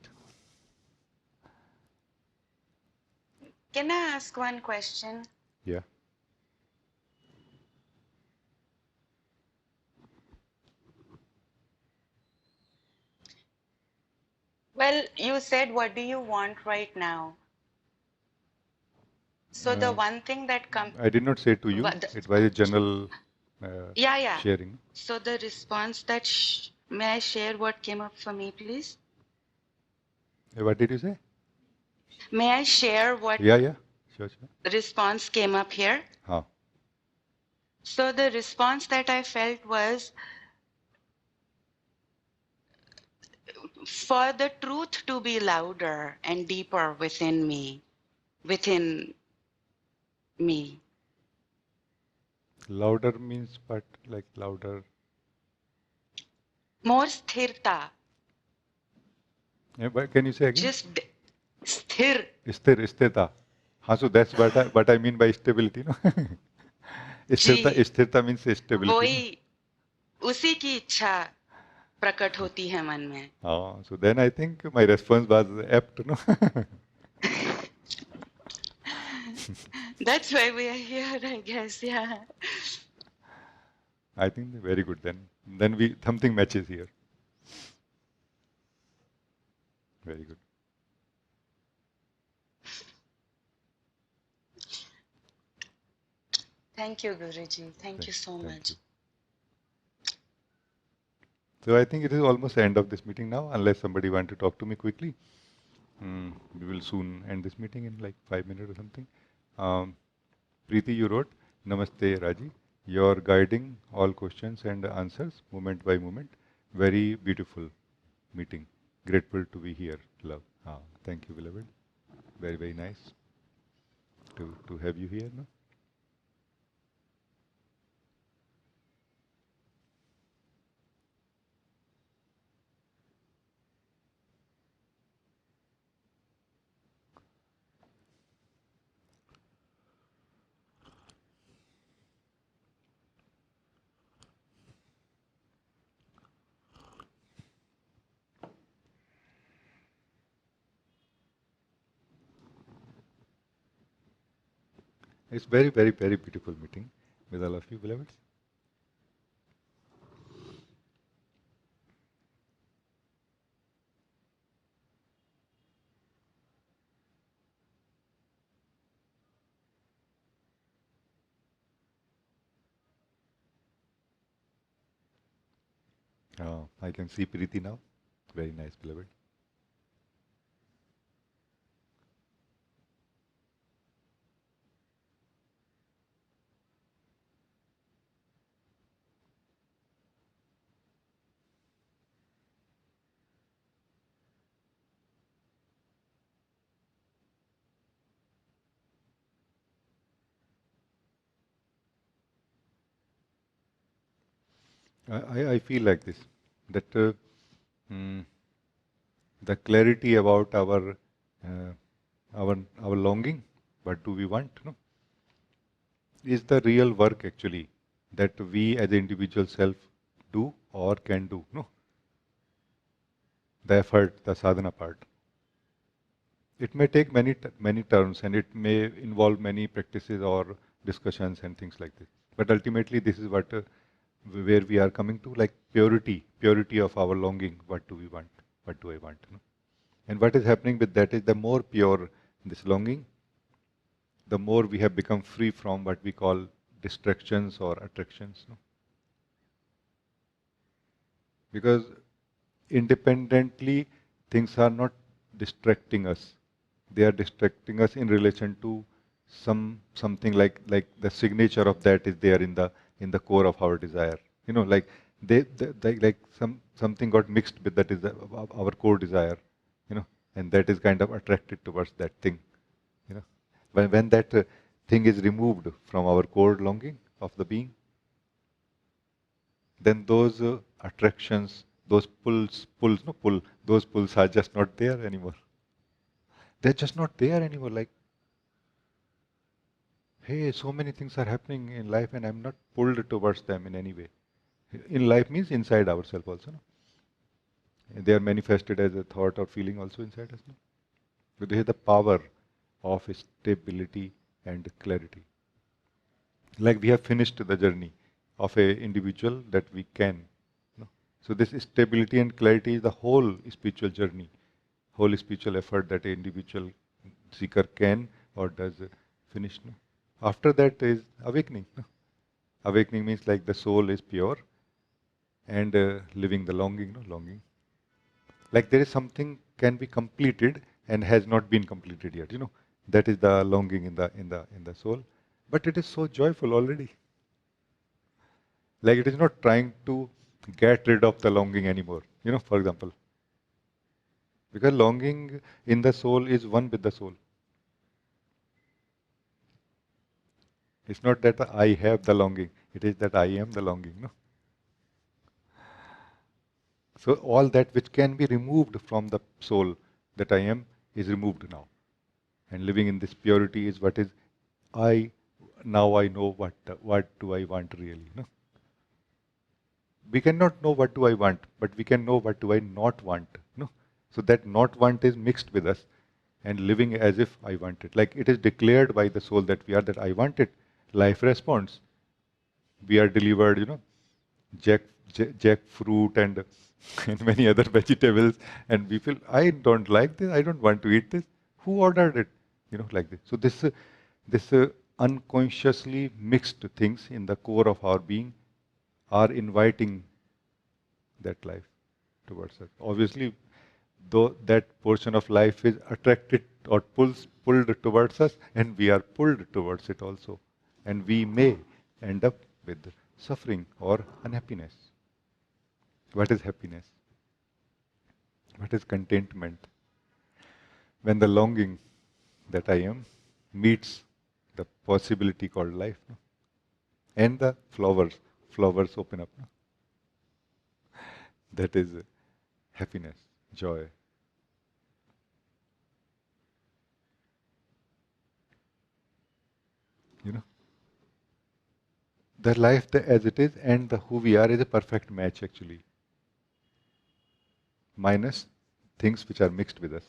Speaker 6: Can I ask one question?
Speaker 1: Yeah.
Speaker 6: Well, you said, what do you want right now? So the one thing that comes...
Speaker 1: I did not say to you. It was a general
Speaker 6: yeah.
Speaker 1: sharing.
Speaker 6: So the response that... may I share what came up for me, please?
Speaker 1: What did you say?
Speaker 6: May I share what...
Speaker 1: Yeah. Sure.
Speaker 6: response came up here?
Speaker 1: Haan.
Speaker 6: So the response that I felt was, for the truth to be louder and deeper within me.
Speaker 1: Louder means what? Like louder?
Speaker 6: More sthirta.
Speaker 1: Yeah, but can you say again?
Speaker 6: Just sthir.
Speaker 1: Sthirta. Haan, so that's what I mean by stability, no? Sthirta means stability.
Speaker 6: वही उसी की इच्छा प्रकट होती है मन में.
Speaker 1: So then I think my response was apt, no?
Speaker 6: That's why we are here, I guess. Yeah.
Speaker 1: I think very good then. Then we something matches here. Very good.
Speaker 6: Thank you, Guruji. Thank you so
Speaker 1: Thank
Speaker 6: much.
Speaker 1: you. So I think it is almost the end of this meeting now, unless somebody want to talk to me quickly. We will soon end this meeting in like 5 minutes or something. Preeti, you wrote, Namaste Raji. You're guiding all questions and answers moment by moment. Very beautiful meeting. Grateful to be here. Love. Thank you, beloved. Very, very nice to have you here. No? It's very, very, very beautiful meeting with all of you, beloveds. I can see Preeti now. Very nice, beloved. I feel like this, that mm, the clarity about our longing, what do we want, no, is the real work actually that we as the individual self do or can do, no, the effort, the sadhana part. It may take many terms and it may involve many practices or discussions and things like this. But ultimately, this is what where we are coming to, like purity of our longing. What do we want? What do I want? No? And what is happening with that is the more pure this longing, the more we have become free from what we call distractions or attractions. No? Because independently, things are not distracting us. They are distracting us in relation to something like the signature of that is there in the core of our desire. You know, like they like something got mixed with that is our core desire. You know, and that is kind of attracted towards that thing. You know, when that thing is removed from our core longing of the being, then those attractions, those those pulls are just not there anymore. They're just not there anymore. Like, hey, so many things are happening in life and I'm not pulled towards them in any way. In life means inside ourselves also. No? They are manifested as a thought or feeling also inside us. No? So this is the power of stability and clarity. Like we have finished the journey of a individual that we can. No? So this stability and clarity is the whole spiritual journey, whole spiritual effort that an individual seeker can or does finish. No? After that is awakening. No? Awakening means like the soul is pure and living the longing, no? Longing. Like there is something can be completed and has not been completed yet. You know, that is the longing in the soul. But it is so joyful already. Like it is not trying to get rid of the longing anymore. You know, for example. Because longing in the soul is one with the soul. It's not that I have the longing, it is that I am the longing. No? So all that which can be removed from the soul that I am is removed now. And living in this purity is what is I now I know what do I want really. No? we cannot know what do I want, but we can know what do I not want. No? So that not want is mixed with us and living as if I want it. Like it is declared by the soul that we are, that I want it. Life responds. We are delivered, jack, jackfruit and and many other vegetables, and we feel I don't like this. I don't want to eat this. Who ordered it? Like this. So this unconsciously mixed things in the core of our being are inviting that life towards us. Obviously, though that portion of life is attracted or pulled towards us, and we are pulled towards it also, and we may end up with suffering or unhappiness. What is happiness? What is contentment? When the longing that I am meets the possibility called life, no? And the flowers open up. No? That is happiness, joy. The life as it is and the who we are is a perfect match actually. Minus things which are mixed with us.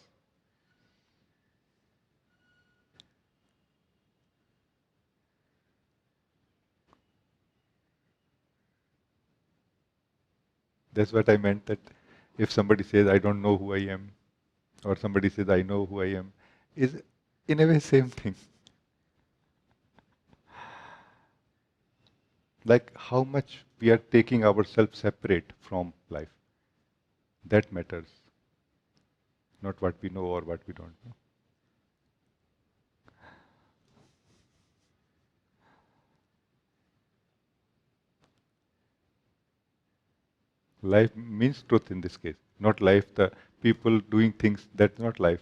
Speaker 1: That's what I meant, that if somebody says I don't know who I am, or somebody says I know who I am, is in a way same thing. Like how much we are taking ourselves separate from life. That matters. Not what we know or what we don't know. Life means truth in this case. Not life, the people doing things, that's not life.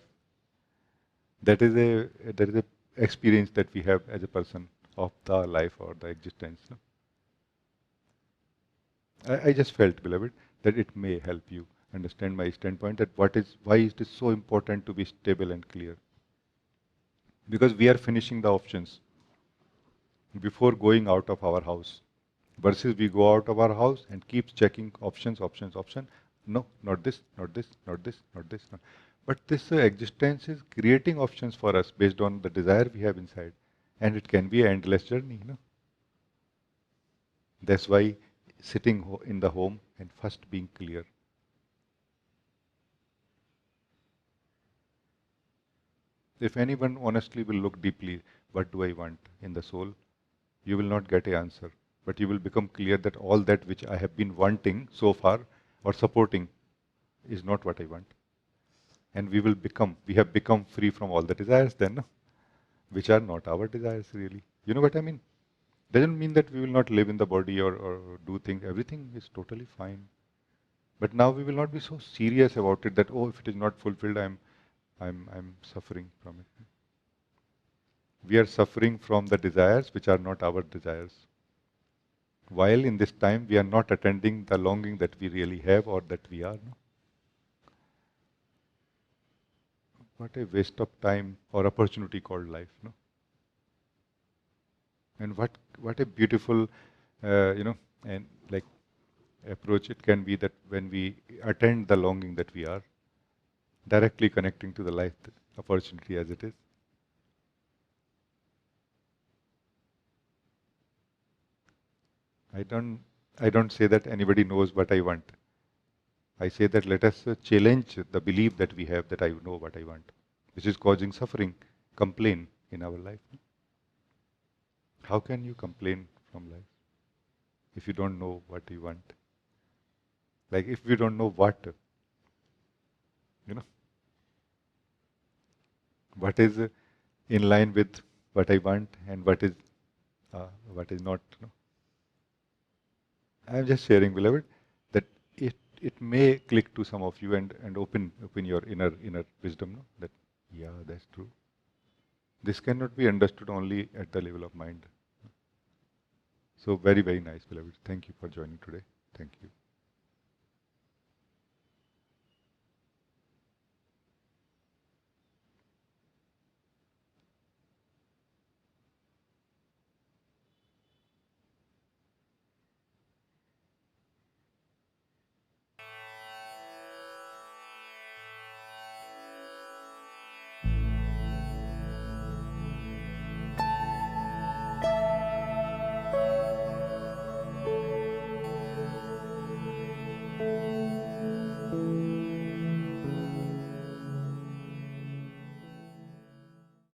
Speaker 1: That is a experience that we have as a person of the life or the existence. No? I just felt, beloved, that it may help you understand my standpoint, that why is it so important to be stable and clear. Because we are finishing the options before going out of our house. Versus we go out of our house and keep checking options. No, not this, not this, not this, not this. No. But this existence is creating options for us based on the desire we have inside. And it can be an endless journey. That's why sitting in the home and first being clear. If anyone honestly will look deeply, what do I want in the soul? You will not get an answer. But you will become clear that all that which I have been wanting so far or supporting is not what I want. And we have become free from all the desires then, which are not our desires really. You know what I mean? Doesn't mean that we will not live in the body or do things. Everything is totally fine. But now we will not be so serious about it that, oh, if it is not fulfilled, I'm suffering from it. We are suffering from the desires which are not our desires. While in this time we are not attending the longing that we really have or that we are. No? What a waste of time or opportunity called life. No? And what a beautiful, and like approach it can be, that when we attend the longing that we are, directly connecting to the life opportunity as it is. I don't say that anybody knows what I want. I say that let us challenge the belief that we have that I know what I want, which is causing suffering, complain in our life. How can you complain from life if you don't know what you want? Like if we don't know what is in line with what I want and what is not. I am just sharing, beloved, that it may click to some of you and open your inner wisdom. That yeah, that's true. This cannot be understood only at the level of mind. So very, very nice, beloved. Thank you for joining today. Thank you.